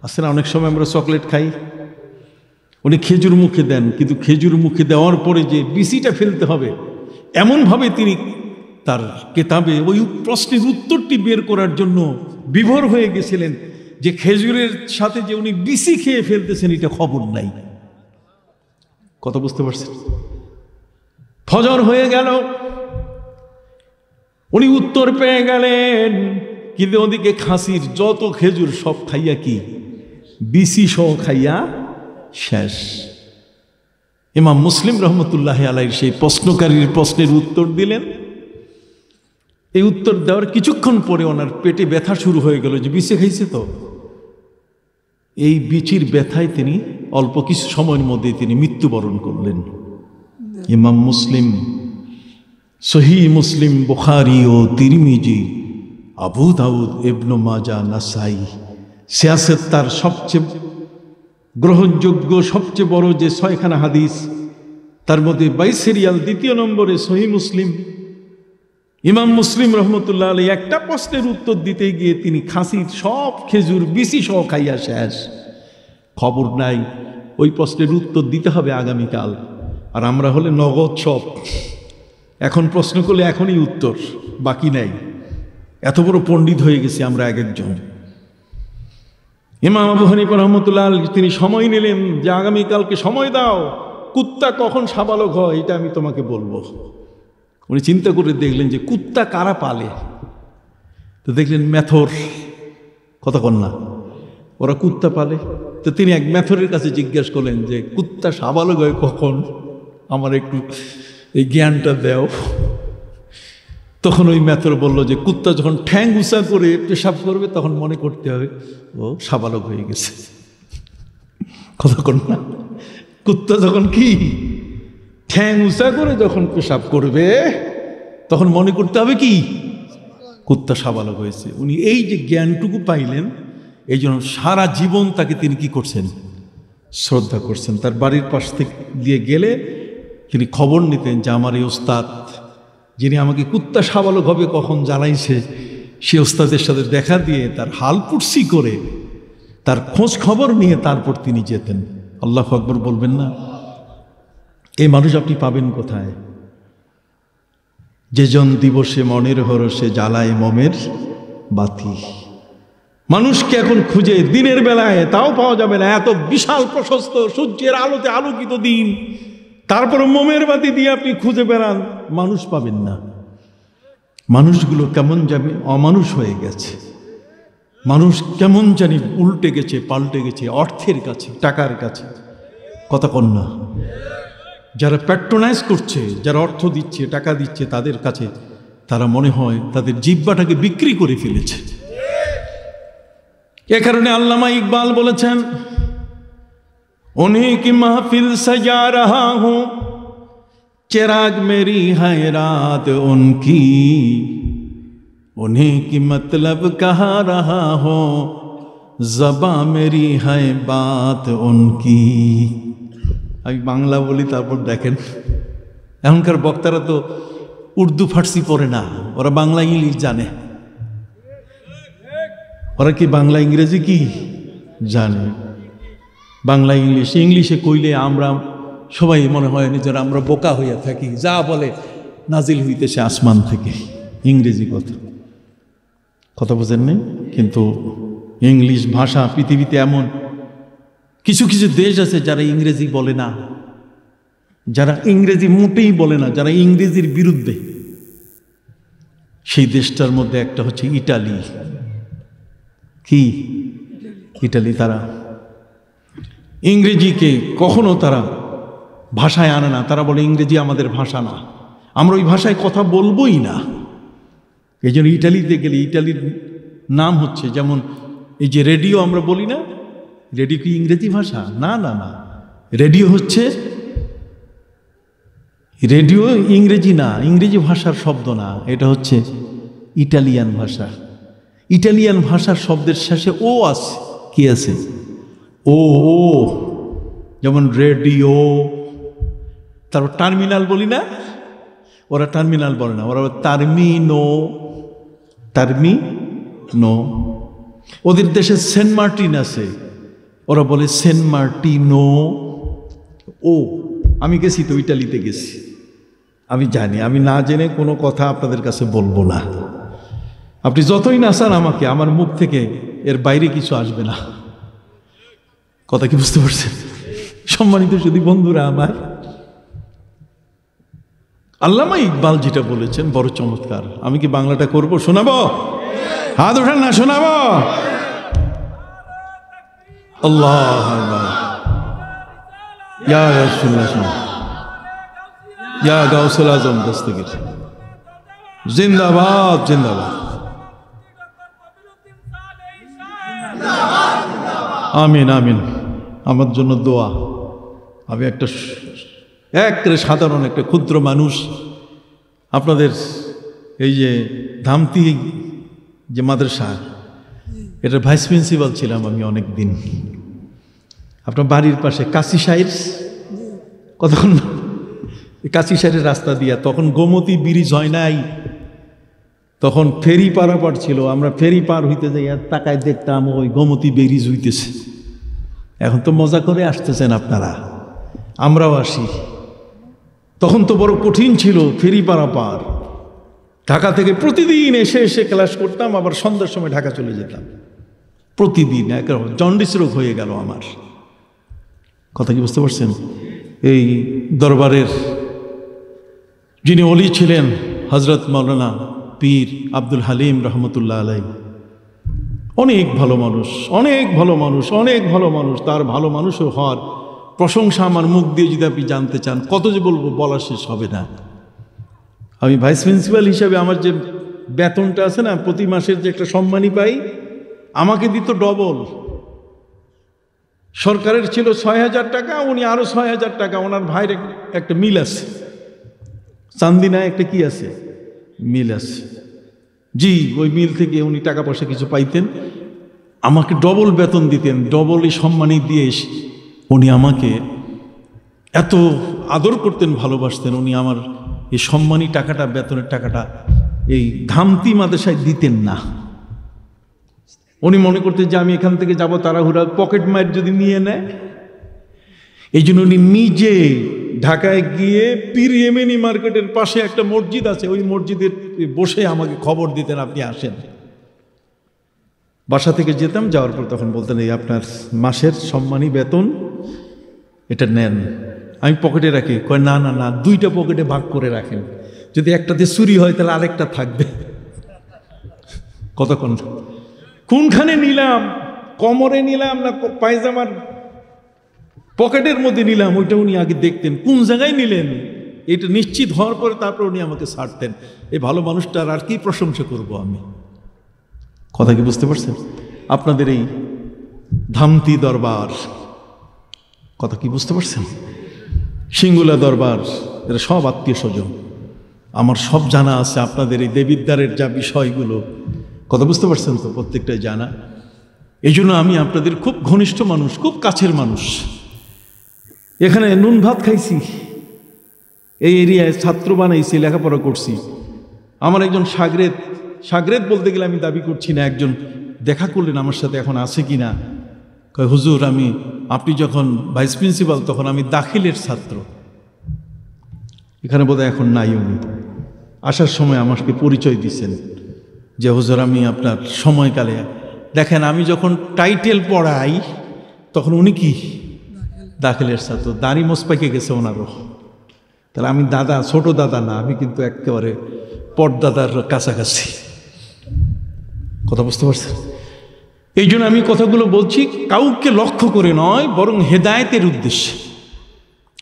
আসলে অনেক সময় আমরা চকলেট খাই, উনি খেজুর মুখে দেন, কিন্তু খেজুর মুখে দেওয়ার পরে যে বিচিটা ফেলতে হবে, এমনভাবে তিনি তার কেতাবে ওই প্রশ্নের উত্তরটি বের করার জন্য বিভোর হয়ে গেছিলেন যে খেজুরের সাথে যে উনি বিচি খেয়ে ফেলতেছেন এটা খবর নাই। কথা বুঝতে পারছেন? ফজর হয়ে গেল, উনি উত্তর পেয়ে গেলেন, কিন্তু ওদিকে খাসির যত খেজুর সব খাইয়া কি বিচি সহ খাইয়া শেষ। ইমাম মুসলিম রহমতুল্লাহ আলাইহির সেই প্রশ্নকারীর প্রশ্নের উত্তর দিলেন। এই উত্তর দেওয়ার কিছুক্ষণ পরে ওনার পেটে ব্যথা শুরু হয়ে গেল, যে বিচি খাইছে তো। এই বিচির ব্যথায় তিনি অল্প কিছু সময়ের মধ্যে তিনি মৃত্যুবরণ করলেন। ইমাম মুসলিম, সহিহ মুসলিম, বুখারী ও তিরমিজি, আবু দাউদ, ইবনে মাজাহ, নাসাই, সিয়াসত তার সবচেয়ে গ্রহণযোগ্য সবচেয়ে বড় যে 6খানা হাদিস, তার মধ্যে 22 সিরিয়াল 2 নম্বরে সহিহ মুসলিম। ইমাম মুসলিম রহমতুল্লাহ আলাইহি একটা প্রশ্নের উত্তর দিতে গিয়ে তিনি খাসির সব খেজুর বিচি সহ খাইয়া শেষ। খবর নাই, ওই প্রশ্নের উত্তর দিতে হবে আগামীকাল। আর আমরা হলে নগদ সব, এখন প্রশ্ন করলে এখনই উত্তর, বাকি নাই। এত বড় পণ্ডিত হয়ে গেছি আমরা এক একজন। ইমাম আবু হানিফা রহমতুল্লাহ আলাইহি তিনি সময় নিলেন যে আগামীকালকে সময় দাও, কুত্তা কখন সাবালক হয় এটা আমি তোমাকে বলবো। উনি চিন্তা করে দেখলেন যে কুত্তা কারা পালে, তো দেখলেন মেথর, কথা কন না, ওরা কুত্তা পালে। তো তিনি এক মেথরের কাছে জিজ্ঞাসা করলেন যে কুত্তা সাবালক হয় কখন, আমার একটু এই জ্ঞানটা দাও। তখন ওই মেথর বলল যে কুত্তা যখন ঠ্যাং উঁচা করে পেশাব করবে তখন মনে করতে হবে ও সাবালক হয়ে গেছে। কথা কন না, কুত্তা যখন কি ঠ্যাং উঁচা করে যখন পেশাব করবে তখন মনে করতে হবে কি কুত্তা সাবালক হয়েছে। উনি এই যে জ্ঞানটুকু পাইলেন, এই জন্য সারা জীবন তাকে তিনি কি করছেন, শ্রদ্ধা করছেন। তার বাড়ির পাশ থেকে দিয়ে গেলে তিনি খবর নিতেন যে আমার এই ওস্তাদ, যিনি আমাকে কুত্তা সাবালক হবে কখন জানাইছে, সে ওস্তাদের সাথে দেখা দিয়ে তার হাল পুটসি করে তার খোঁজ খবর নিয়ে তারপর তিনি যেতেন। আল্লাহু আকবার বলবেন না? এই মানুষ আপনি পাবেন কোথায়? যে জন দিবসে মনের হরসে জ্বালায় মমের বাতি। মানুষকে এখন খুঁজে দিনের বেলায় তাও পাওয়া যাবে না, এত বিশাল প্রশস্ত সূর্যের আলোতে আলোকিত দিন, তারপর মোমের বাতি দিয়ে আপনি খুঁজে বেড়ান, মানুষ পাবেন না। মানুষগুলো কেমন জানি অমানুষ হয়ে গেছে, মানুষ কেমন জানি উল্টে গেছে, পাল্টে গেছে অর্থের কাছে, টাকার কাছে। কথা কন না? যারা প্যাট্রোনাইজ করছে, যারা অর্থ দিচ্ছে, টাকা দিচ্ছে, তাদের কাছে তারা মনে হয় তাদের জিহ্বাটাকে বিক্রি করে ফেলেছে। এ কারণে আল্লামা ইকবাল বলেছেন, उन्हीं की महफिल सजा रहा हूं, चिराग मेरी है रात उनकी, उन्हीं की मतलब कहा रहा हो, जबा मेरी है बात उनकी। আমি বাংলা বলি, তারপর দেখেন এখনকার বক্তারা তো উর্দু ফার্সি পড়ে না, ওরা বাংলা ইংলিশ জানে। ওরা কি বাংলা ইংরেজি কি জানে? বাংলা ইংলিশে কইলে আমরা সবাই মনে হয় নিজের আমরা বোকা হইয়া থাকি, যা বলে নাজিল হইতেছে আসমান থেকে, ইংরেজি কথা বোঝেন নেই। কিন্তু ইংলিশ ভাষা পৃথিবীতে এমন কিছু কিছু দেশ আছে যারা ইংরেজি বলে না, যারা ইংরেজি মোটেই বলে না, যারা ইংরেজির বিরুদ্ধে। সেই দেশটার মধ্যে একটা হচ্ছে ইটালি। কি ইটালি? তারা ইংরেজিকে কখনো তারা ভাষায় আনে না। তারা বলে ইংরেজি আমাদের ভাষা না, আমরা ওই ভাষায় কথা বলবোই না। এই জন্য ইটালিতে গেলে ইটালির নাম হচ্ছে, যেমন এই যে রেডিও আমরা বলি না, রেডিও কি ইংরেজি ভাষা? না না না, রেডিও হচ্ছে, রেডিও ইংরেজি না, ইংরেজি ভাষার শব্দ না, এটা হচ্ছে ইটালিয়ান ভাষা। ইটালিয়ান ভাষার শব্দের শেষে ও আছে। কি আছে? ও ও, যেমন রেডিও। তারপর টার্মিনাল বলি না, ওরা টার্মিনাল বলে না, ওরা টার্মিনো। ওদের দেশে সেন্ট মার্টিন আছে, ওরা বলে সেন্ট মার্টিনো। ও, আমি গেছি তো, ইটালিতে গেছি, আমি জানি। আমি না জেনে কোনো কথা আপনাদের কাছে বলবো না। আপনি যতই না চান আমাকে, আমার মুখ থেকে এর বাইরে কিছু আসবে না। কথা কি বুঝতে পারছেন? সম্মানিত যদি বন্ধুরা আমার, আল্লামা ইকবাল যেটা বলেছেন বড় চমৎকার। আমি কি বাংলাটা করব? শোনাবো? হাত ওঠান না, শোনাবো? আল্লাহ ইয়া রাসূলুল্লাহ, ইয়া গাউসুল আজম দস্তগীর, জিন্দাবাদ জিন্দাবাদ। আমিন আমিন। আমার জন্য দোয়া। আমি একটা সাধারণ একটা ক্ষুদ্র মানুষ। আপনাদের এই যে ধামতি যে মাদ্রাসা, এটার ভাইস প্রিন্সিপাল ছিলাম আমি অনেক দিন। আপনার বাড়ির পাশে কাশি সাইর, কতক্ষণ কাশি সাইরের রাস্তা দিয়া, তখন গোমতী ব্রিজ হয় নাই, তখন ফেরি পারাপার ছিল। আমরা ফেরি পার হইতে যাই, আর তাকায় দেখতাম ওই গোমতী ব্রিজ হইতেছে। এখন তো মজা করে আসতেছেন আপনারা, আমরাও আসি। তখন তো বড় কঠিন ছিল ফেরি পারাপার। ঢাকা থেকে প্রতিদিন এসে এসে ক্লাস করতাম, আবার সন্ধ্যার সময় ঢাকা চলে যেতাম প্রতিদিন। জন্ডিস রোগ হয়ে গেল আমার। কথা কি বুঝতে পারছেন? এই দরবারের যিনি ওলি ছিলেন হজরত মাওলানা পীর আব্দুল হালিম রহমতুল্লাহ আলাই, অনেক ভালো মানুষ, অনেক ভালো মানুষ, অনেক ভালো মানুষ। তার ভালো মানুষও হওয়ার প্রশংসা আমার মুখ দিয়ে যদি আপনি জানতে চান, কত যে বলবো, বলা শেষ হবে না। আমি ভাইস প্রিন্সিপাল হিসাবে আমার যে বেতনটা আছে না, প্রতি মাসের যে একটা সম্মানী পাই, আমাকে দিত ডবল। সরকারের ছিল ৬,০০০ টাকা, উনি আরো ৬,০০০ টাকা। ওনার ভাইয়ের একটা মিল আছে, চান্দিনায় একটা কি আছে, মিল আছে। জি, ওই মিল থেকে উনি টাকা পয়সা কিছু পাইতেন, আমাকে ডবল বেতন দিতেন। ডবলই সম্মানী দিয়ে উনি আমাকে এত আদর করতেন, ভালোবাসতেন। উনি আমার এই সম্মানী টাকাটা, বেতনের টাকাটা এই ধামতি মাদ্রাসায় দিতেন না। উনি মনে করতেন যে আমি এখান থেকে যাব তাড়াহুড়া, পকেট মার যদি নিয়ে নেয়। এই জন্য উনি নিজে ঢাকায় গিয়ে পীর ইয়েমেনি মার্কেটের পাশে একটা মসজিদ আছে, ওই মসজিদের বসে আমাকে খবর দিতেন, আপনি আসেন। বাসা থেকে যেতাম, যাওয়ার পর তখন বলতেন এই আপনার মাসের সম্মানী বেতন, এটা নেন। আমি পকেটে রাখি। কয় না না না, 2টা পকেটে ভাগ করে রাখেন, যদি একটাতে চুরি হয় তাহলে আরেকটা থাকবে। কতক্ষণ কোনখানে নিলাম, কোমরে নিলাম না পায়জামার পকেটের মধ্যে নিলাম, ওইটা উনি আগে দেখতেন। কোন জায়গায় নিলেন এটা নিশ্চিত হওয়ার পরে তারপর উনি আমাকে ছাড়তেন। এই ভালো মানুষটার আর কি প্রশংসা করব আমি? কথা কি বুঝতে পারছেন? আপনাদের এই ধামতি দরবার, কথা কি বুঝতে পারছেন? সিঙ্গুলা দরবার, এরা সব আত্মীয় স্বজন আমার, সব জানা আছে। আপনাদের এই দেবিদ্বারের যা বিষয়গুলো, কথা বুঝতে পারছেন তো? প্রত্যেকটাই জানা। এই জন্য আমি আপনাদের খুব ঘনিষ্ঠ মানুষ, খুব কাছের মানুষ। এখানে নুন ভাত খাইছি, এই এরিয়ায় ছাত্র বানাইছি, লেখাপড়া করছি। আমার একজন সাগরেদ বলতে গেলে আমি দাবি করছি না, একজন দেখা করলেন আমার সাথে, এখন আছে কি না, কয় হুজুর আপনি যখন ভাইস প্রিন্সিপাল তখন আমি দাখিলের ছাত্র। এখানে বোধহয় এখন নাই উনি। আসার সময় আমাকে পরিচয় দিচ্ছেন যে হুজুর আমি আপনার সময়কালে, দেখেন আমি যখন টাইটেল পড়াই তখন উনি কি দাখিলের ছাত্র, দাড়ি মোছ পাইকে গেছে ওনারও। তাহলে আমি দাদা, ছোট দাদা না, আমি কিন্তু একেবারে পরদাদার কাছাকাছি। কথা বুঝতে পারছেন? এই জন্য আমি কথাগুলো বলছি কাউকে লক্ষ্য করে নয়, বরং হেদায়েতের উদ্দেশ্যে।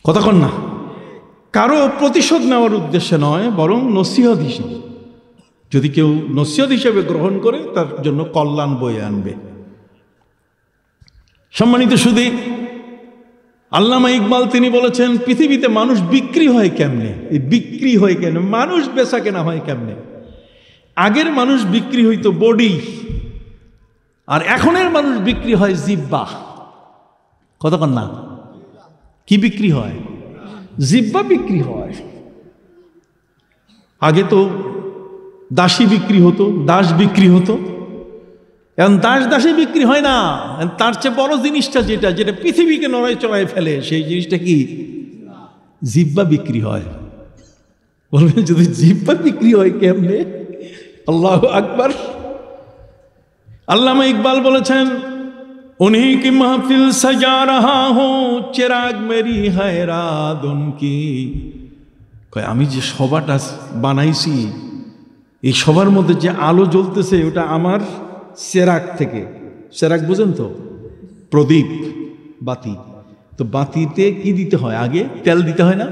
কথা কন না? কারো প্রতিশোধ নেওয়ার উদ্দেশ্যে নয়, বরং নসিহত হিসেবে। যদি কেউ নসিহত হিসেবে গ্রহণ করে তার জন্য কল্যাণ বয়ে আনবে। সম্মানিত সুধী, আল্লামা ইকবাল তিনি বলেছেন পৃথিবীতে মানুষ বিক্রি হয় কেমনে? এই বিক্রি হয় কেন? মানুষ বেচা কেনা হয় কেমনে? আগের মানুষ বিক্রি হইতো বডি, আর এখনের মানুষ বিক্রি হয় জিব্বা। কতক্ষণ না? কি বিক্রি হয়? জিব্বা বিক্রি হয়। আগে তো দাসী বিক্রি হতো, দাস বিক্রি হতো। এখন দাসী বিক্রি হয় না, তার চেয়ে বড় জিনিসটা যেটা যেটা পৃথিবীকে নড়াই চড়াই ফেলে, সেই জিনিসটা কি? জিব্বা বিক্রি হয়। বলবেন যদি জিব্বা বিক্রি হয় কেমনে? আল্লাহু আকবার। আল্লামা ইকবাল বলেছেন উन्हीं की महफिल सजा रहा हूं चिराग मेरी है रात उनकी। কয় আমি যে সভাটা বানাইছি, এই সবার মধ্যে যে আলো জ্বলতেছে ওটা আমার চেরাগ থেকে। চেরাগ বুঝেন তো? প্রদীপ, বাতি। তো বাতিতে কি দিতে হয়? আগে তেল দিতে হয় না?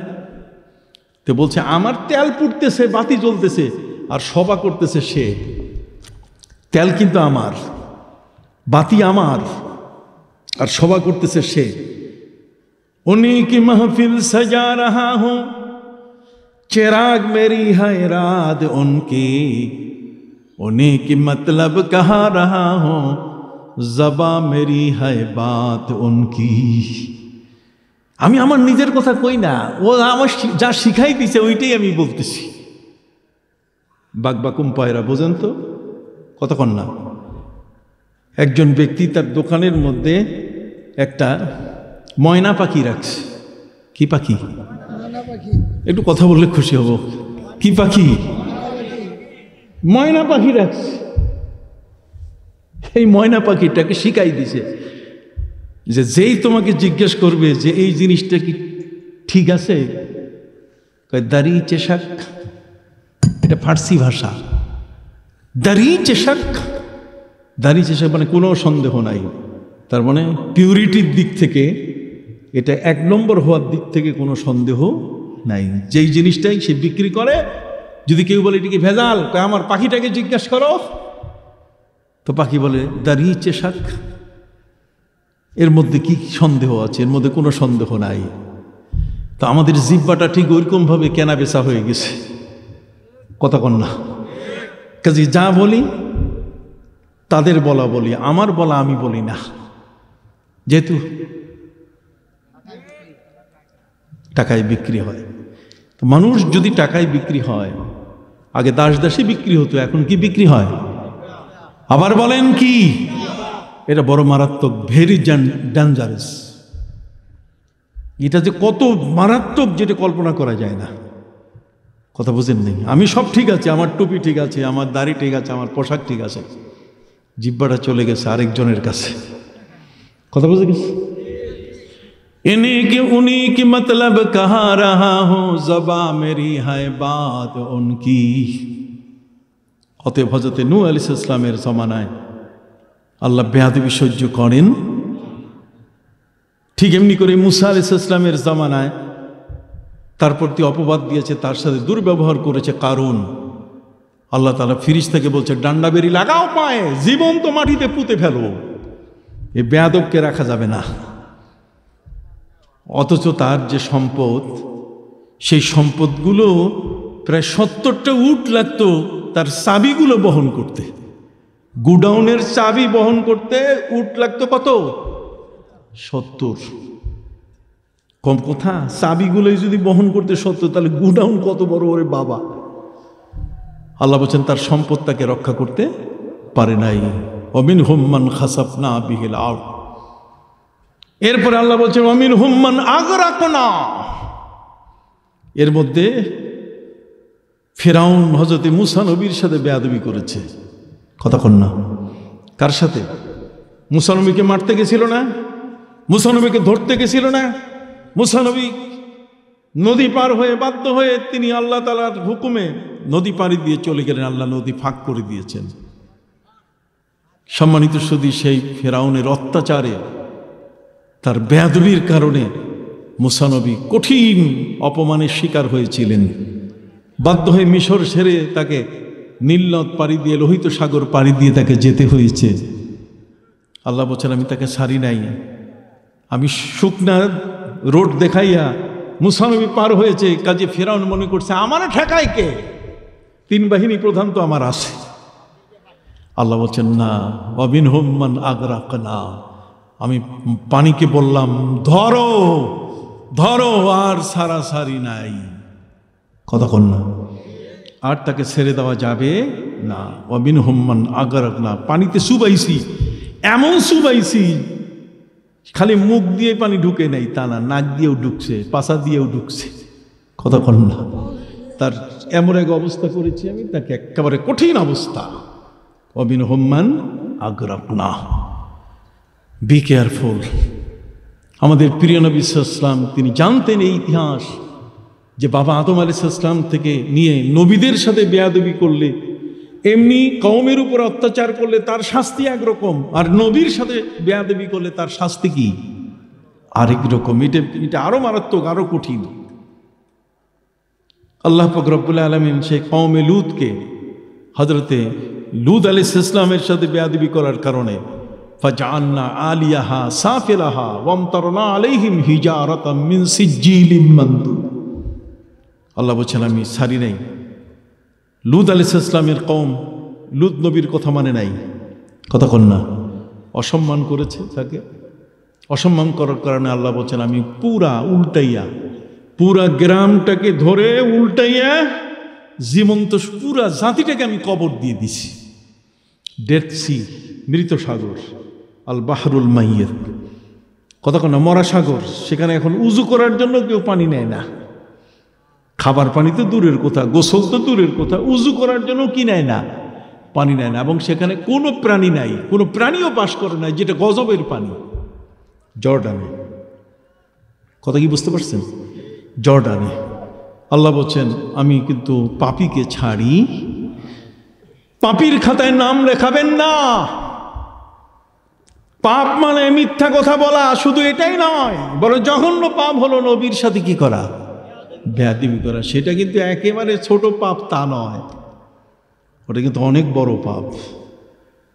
তো বলছে আমার তেল পুড়তেছে, বাতি জ্বলতেছে, আর সভা করতেছে সে। তেল কিন্তু আমার, বাতি আমার, আর সভা করতেছে সে। উনি কি महफिल सजा रहा हूं चिराग मेरी है रात उनकी। उन्हीं की मतलब कहा रहा हूं जबा मेरी है बात उनकी। আমি আমার নিজের কথা কই না, ও আমার যা শিখাই দিছে ওইটাই আমি বলতেছি। বাকবাকুম পায়রা বোঝেন তো? কতক্ষণ না? একজন ব্যক্তি তার দোকানের মধ্যে একটা ময়না পাখি রাখছে। কি পাখি? একটু কথা বললে খুশি হব। কি পাখি? ময়না পাখি রাখছে। এই ময়না পাখিটাকে শিখাই দিছে যে যেই তোমাকে জিজ্ঞেস করবে যে এই জিনিসটা কি ঠিক আছে, দাড়ি চেশাক, এটা ফার্সি ভাষা। দাড়ি চেশাক, দাড়ি চেশাক মানে কোনো সন্দেহ নাই। তার মানে পিউরিটির দিক থেকে এটা 1 নম্বর হওয়ার দিক থেকে কোনো সন্দেহ নাই। যেই জিনিসটাই সে বিক্রি করে, যদি কেউ বলে এটা কি ভেজাল, আমার পাখিটাকে জিজ্ঞাসা করো, তো পাখি বলে দাড়ি চেশাক, এর মধ্যে কি সন্দেহ আছে? এর মধ্যে কোনো সন্দেহ নাই। তো আমাদের জিব্বাটা ঠিক ওইরকম ভাবে কেনা বেচা হয়ে গেছে। কথা কন না? কাজে যা বলি তাদের বলা বলি, আমার বলা আমি বলি না। যেহেতু টাকায় বিক্রি হয়, তো মানুষ যদি টাকায় বিক্রি হয়, আগে দাসী বিক্রি হতো, এখন কি বিক্রি হয়? আবার বলেন কি? এটা বড় মারাত্মক, ভেরি ডেঞ্জারাস। এটা যে কত মারাত্মক যেটা কল্পনা করা যায় না। কথা বুঝেন নেই? আমি সব ঠিক আছে, আমার টুপি ঠিক আছে, আমার দাড়ি ঠিক আছে, আমার পোশাক ঠিক আছে, জিব্বাটা চলে গেছে আরেকজনের কাছে। কথা বুঝে গেছে? उन्हीं की मतलब कहा रहा हूं जबा मेरी है बात उनकी। অতএব হযরত নূহ আলাইহিস সালামের জমানায় আল্লাহ বেয়াদবি সহ্য করেন, ঠিক এমনি করে মুসা আলাইহিস সালামের জমানায় তার প্রতি অপবাদ দিয়েছে, তার সাথে দুর্ব্যবহার করেছে কারুন। আল্লাহ তাআলা ফেরেশতাকে বলছে ডান্ডা বেরি লাগাও পায়ে, জীবন্ত মাটিতে পুঁতে ফেলো, এই বেয়াদবকে রাখা যাবে না। অথচ তার যে সম্পদ, সেই সম্পদগুলো প্রায় 70টা উট লাগতো তার চাবিগুলো বহন করতে। গুডাউনের চাবি বহন করতে উট লাগতো কত? 70। কম কথা, চাবিগুলোই যদি বহন করতে সত্য, তাহলে গুডাউন কত বড়, ওরে বাবা। আল্লাহ বলছেন তার সম্পদ তাকে রক্ষা করতে পারে নাই। অমিন হুম্মান খাসাফনা বিহিল আরদ। এরপরে আল্লাহ বলছেন অমিন হুম্মান আগরাকনা। এর মধ্যে ফিরআউন হযরত মূসা নবীর সাথে বেয়াদবি করেছে। কথা কন না, কার সাথে? মূসা নবীকে মারতে গেছিল না? মূসা নবীকে ধরতে গেছিল না? মূসা নবী নদী পার হয়ে বাধ্য হয়ে তিনি আল্লাহ তাআলার হুকুমে নদী পাড়ি দিয়ে চলে গেলেন। আল্লাহ নদী ফাঁক করে দিয়েছেন। সম্মানিত সুধী, সেই ফিরআউনের অত্যাচারে, তার বেয়াদবির কারণে মূসা নবী কঠিন অপমানের শিকার হয়েছিলেন। বাধ্য হয়ে মিশর ছেড়ে তাকে নীল নদ পাড়ি দিয়ে, লোহিত সাগর পাড়ি দিয়ে তাকে যেতে হয়েছে। আল্লাহ বলছেন আমি তাকে ছাড়ি নাই। আমি শুকনা রোড দেখাইয়া মূসা নবী পার হয়েছে, কাজে ফিরআউন মনে করছে আমার ঠেকায় কে? তিন বাহিনী প্রধান তো আমার আছে। আল্লাহ বলছেন না, ওয়ামিনহুম মান আগরাকনা। আমি পানিকে বললাম ধরো ধরো, আর সারাসারি নাই। কতক্ষণ না, আর তাকে ছেড়ে দেওয়া যাবে না। ওয়ামিনহুম মান আগরাকনা, পানিতে চুবাইছি, এমন চুবাইছি খালি মুখ দিয়ে পানি ঢুকে নাই তা না, নাক দিয়েও ঢুকছে, পাছা দিয়েও ঢুকছে। কতক্ষণ না, তার এমন এক অবস্থা করেছি আমি, তাকে একেবারে কঠিন অবস্থা। ওয়ামিনহুম মান আগরাকনা। Be careful. আমাদের প্রিয় নবী সাল্লাল্লাহু আলাইহি ওয়াসাল্লাম তিনি জানতেন এই ইতিহাস, যে বাবা আদম আলাইহিস সালাম থেকে নিয়ে নবীদের সাথে বেয়াদবি করলে, এমনি কওমের উপর অত্যাচার করলে তার শাস্তি একরকম, আর নবীর সাথে বেয়াদবি করলে তার শাস্তি কি আরেক রকম। এটা আরো মারাত্মক, আরো কঠিন। আল্লাহ পাক রব্বুল আলামিন সেই কওমে লূতকে, হযরতে লূত আলাইহিস সালামের সাথে বেয়াদবি করার কারণে ফাজআলনা আলিয়াহা সাফিলাহা ওয়ামতারনা আলাইহিম হিজারাতাম মিন সিজ্জিলিম মানদুদ। আল্লাহ বলছেন আমি ছাড়ি নাই। লূত আলাইহিস সালামের কওম লূত নবীর কথা মানে নাই। কথা কন না, অসম্মান করেছে তাকে। অসম্মান করার কারণে আল্লাহ বলছেন আমি পুরা উল্টাইয়া, পুরা গ্রামটাকে ধরে উল্টাইয়া জীবন্ত পুরা জাতিটাকে আমি কবর দিয়ে দিছি। ডেড সি, মৃত সাগর, আল বাহরুল মাইয়িত। কথা কন না, মরা সাগর। সেখানে এখন উজু করার জন্য কেউ পানি নেয় না। খাবার পানি তো দূরের কথা, গোসল তো দূরের কথা, উজু করার জন্য কি নেয় না, পানি নেয় না। এবং সেখানে কোনো প্রাণী নাই, কোনো প্রাণীও বাস করে না, যেটা গজবের পানি। জর্ডানে, কথা কি বুঝতে পারছেন? জর্ডানে আল্লাহ বলছেন আমি কিন্তু পাপীকে ছাড়ি, পাপীর খাতায় নাম লেখাবেন না। পাপ মানে মিথ্যা কথা বলা, শুধু এটাই নয়, বড় জঘন্য পাপ হলো নবীর সাথে কি করা, বেয়াদবি করা। সেটা কিন্তু একেবারে ছোট পাপ তা নয়, ওটা কিন্তু অনেক বড় পাপ।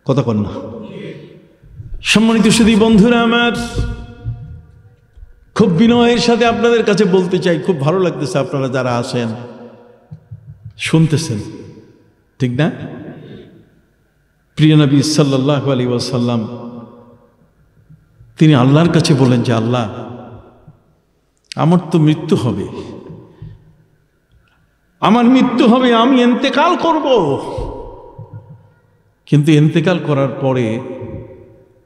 কথা কন না। সম্মানিত সুধী বন্ধুরা আমার, খুব বিনয়ের সাথে আপনাদের কাছে বলতে চাই, খুব ভালো লাগতেছে আপনারা যারা আছেন শুনতেছেন, ঠিক না? প্রিয় নবী সাল্লাল্লাহু আলাইহি ওয়াসাল্লাম তিনি আল্লাহর কাছে বলেন যে আল্লাহ আমার তো মৃত্যু হবে, আমার মৃত্যু হবে, আমি ইন্তেকাল করব, কিন্তু ইন্তেকাল করার পরে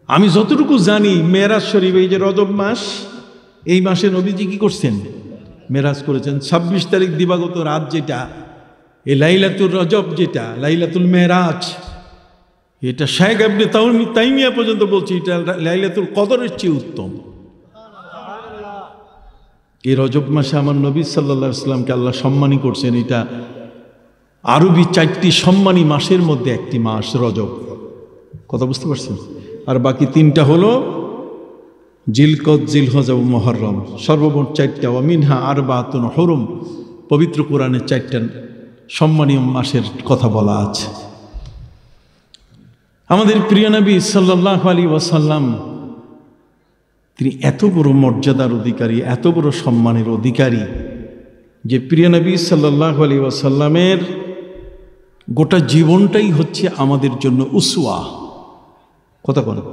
আমি যতটুকু জানি মেরাজ শরীফ, এই যে রজব মাস, এই মাসে নবীজি কি করছেন, মেরাজ করেছেন। 26 তারিখ দিবাগত রাত যেটা, এই লাইলাতুল রজব যেটা, লাইলাতুল মেরাজ, এটা শাইখ ইবনে তাইমিয়া পর্যন্ত বলছে এটা লাইলাতুল কদরের চেয়ে উত্তম। এই রজব মাসে আমার নবী সাল্লাল্লাহু আলাইহি ওয়াসাল্লামকে আল্লাহ সম্মানী করছেন। এটা আরবি 4টি সম্মানী মাসের মধ্যে একটি মাস রজব। কথা বুঝতে পারছেন? আর বাকি 3টা হলো জিলকদ, জিলহজ এবং মুহররম। সর্বমোট 4টা। ওয়া মিনহা আরবাতুন হুরুম, পবিত্র কোরআনে 4টা সম্মানীয় মাসের কথা বলা আছে। আমাদের প্রিয় নবী সাল্লাল্লাহু আলাইহি ওয়াসাল্লাম তিনি এত বড় মর্যাদার অধিকারী, এত বড় সম্মানের অধিকারী, যে প্রিয় নবী সাল্লাল্লাহু আলাইহি ওয়াসাল্লামের গোটা জীবনটাই হচ্ছে আমাদের জন্য উসওয়া। কথা বলেন,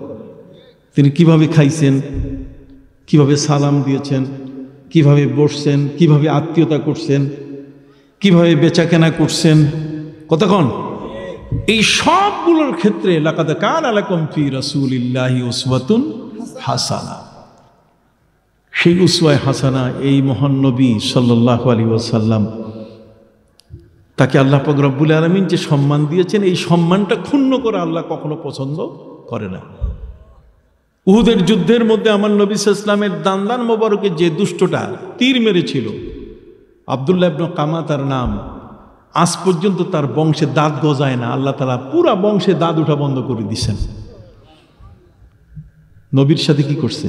তিনি কিভাবে খাইছেন, কিভাবে সালাম দিয়েছেন, কিভাবে বসছেন, কিভাবে আত্মীয়তা করছেন, কিভাবে বেচাকেনা করছেন, কতক্ষণ এই সবগুলোর ক্ষেত্রে লাকাদ কানা লাকুম ফি রাসূলিল্লাহি উসওয়াতুন হাসানা। সেই উসওয়ায়ে হাসানা এই মহান নবী সাল্লাল্লাহু আলাইহি ওয়াসাল্লাম, তাকে আল্লাহ পাক রব্বুল আলামিন যে সম্মান দিয়েছেন, এই সম্মানটা ক্ষুণ্ণ করে আল্লাহ কখনো পছন্দ করে না। উহুদের যুদ্ধের মধ্যে আমার নবী সাল্লাল্লাহু আলাইহি ওয়াসাল্লামের দান্দান মোবারকে যে দুষ্টটা তীর মেরেছিল, আব্দুল্লাহ ইবনে কামা তার নাম, আজ পর্যন্ত তার বংশে দাঁত গজায় না। আল্লাহ তাআলা পুরা বংশে দাঁত উঠা বন্ধ করে দিয়েছেন। নবীর সাথে কি করছে?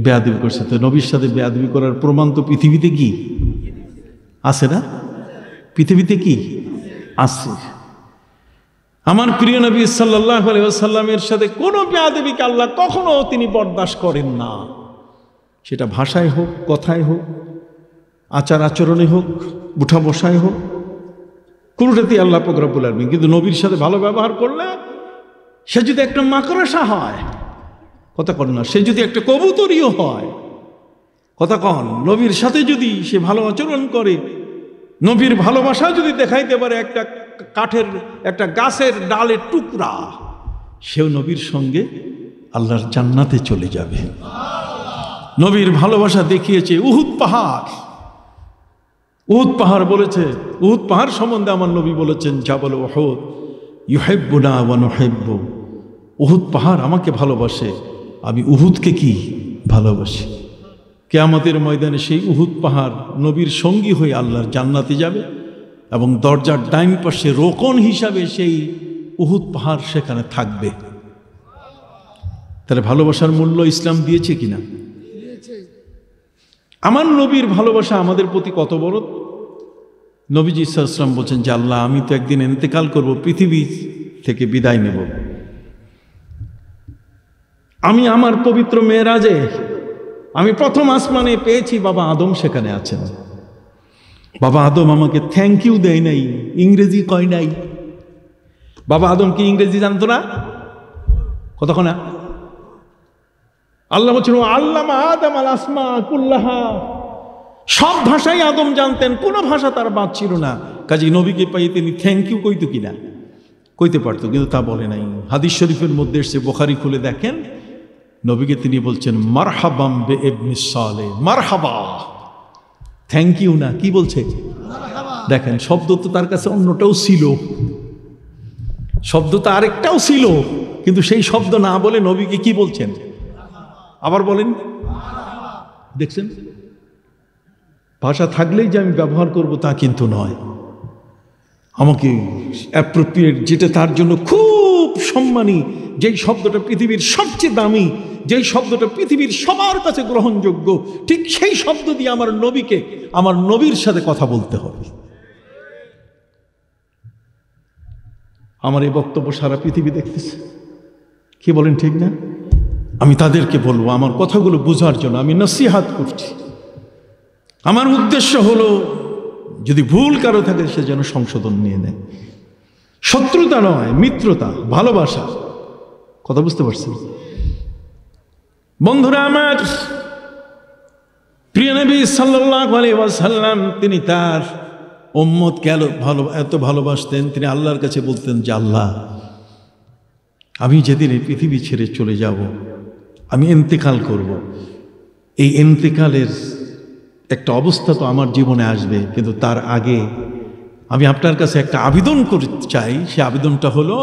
বেয়াদবি করছে। তো নবীর সাথে বেয়াদবি করার প্রমাণ তো পৃথিবীতে কি আছে না? পৃথিবীতে কি আছে? আমার প্রিয় নবী সাল্লাল্লাহু আলাইহি ওয়াসাল্লামের সাথে কোনো বেয়াদবিকে আল্লাহ কখনো তিনি বরদাস্ত করেন না। সেটা ভাষায় হোক, কথায় হোক, আচার আচরণে হোক, উঠা বসায় হোক, কোনোটাতেই আল্লাহ পাক রব্বুল আলামিন। কিন্তু নবীর সাথে ভালো ব্যবহার করলে সে যদি একটা মাকড়সা হয়, কথা কন না, সে যদি একটা কবুতরিও হয়, কথা কন, নবীর সাথে যদি সে ভালো আচরণ করে, নবীর ভালোবাসা যদি দেখাইতে পারে, একটা কাঠের, একটা গাছের ডালের টুকরা, সেও নবীর সঙ্গে আল্লাহর জান্নাতে চলে যাবে। নবীর ভালোবাসা দেখিয়েছে উহুদ পাহাড়। উহুদ পাহাড় বলেছে, উহুদ পাহাড় সম্বন্ধে আমার নবী বলেছেন, জাবাল উহুদ ইউহিব্বুনা ওয়া নুহিব্বু। উহুদ পাহাড় আমাকে ভালোবাসে, আমি উহুদকে কি ভালোবাসি। কিয়ামতের ময়দানে সেই উহুদ পাহাড় নবীর সঙ্গী হয়ে আল্লাহর জান্নাতে যাবে, এবং দরজার ডাইন পাশে রোকন হিসাবে সেই উহুদ পাহাড় সেখানে থাকবে। তাহলে ভালোবাসার মূল্য ইসলাম দিয়েছে কিনা? আমার নবীর ভালোবাসা আমাদের প্রতি কত বড়। নবীজি সাল্লাল্লাহু আলাইহি ওয়াসাল্লাম বলছেন যে আল্লাহ, আমি তো একদিন ইন্তেকাল করব, পৃথিবী থেকে বিদায় নেব। আমি আমার পবিত্র মেরাজে আমি প্রথম আসমানে পেয়েছি বাবা আদম সেখানে আছেন। বাবা আদম আমাকে থ্যাংক ইউ দেয় নাই, ইংরেজি কয় নাই। বাবা আদম কি ইংরেজি জানতো না? কতক্ষণ না আল্লাহ বলছেন আল্লামা আদম আল আসমা কুল্লাহা, সব ভাষাই আদম জানতেন, কোনো ভাষা তার বাদ ছিল না। কাজী নবীকে পাই তিনি থ্যাংক ইউ কইতো কিনা? কইতে পারতো, কিন্তু তা বলে নাই। হাদিস শরীফের মধ্যে এসে, বুখারী খুলে দেখেন, নবীকে তিনি বলছেন মারহাবাম বে ইবনে সালেহ, মারহাবা, থ্যাংক ইউ না, কি বলছে? দেখেন, শব্দ তো তার কাছে অন্যটাও ছিল, শব্দ তো আরেকটাও ছিল, কিন্তু সেই শব্দ না বলে নবীকে কি বলছেন? আবার বলেন, দেখছেন? ভাষা থাকলেই যে আমি ব্যবহার করব তা কিন্তু নয়। আমাকে অ্যাপ্রোপ্রিয়েট, যেটা তার জন্য খুব সম্মানী, যেই শব্দটা পৃথিবীর সবচেয়ে দামি, যেই শব্দটা পৃথিবীর সবার কাছে গ্রহণযোগ্য, ঠিক সেই শব্দ দিয়ে আমার নবীকে, আমার নবীর সাথে কথা বলতে হবে। আমার এই বক্তব্য সারা পৃথিবী দেখতেছে, কি বলেন ঠিক না? আমি তাদেরকে বলবো, আমার কথাগুলো বোঝার জন্য আমি নসিহাত করছি। আমার উদ্দেশ্য হলো, যদি ভুল কারো থাকে সে যেন সংশোধন নিয়ে নেয়। শত্রুতা নয়, মিত্রতা, ভালোবাসা। কথা বুঝতে পারছেন? বন্ধুরা আমার, প্রিয় নবী সাল্লাল্লাহু আলাইহি ওয়াসাল্লাম তিনি তার উম্মতকে এত ভালোবাসতেন, তিনি আল্লাহর কাছে বলতেন যে আল্লাহ, আমি যেদিন এই পৃথিবী ছেড়ে চলে যাব, আমি ইন্তেকাল করব, এই ইন্তেকালের একটা অবস্থা তো আমার জীবনে আসবে, কিন্তু তার আগে আমি আপনার কাছে একটা আবেদন করতে চাই। সে আবেদনটা হলো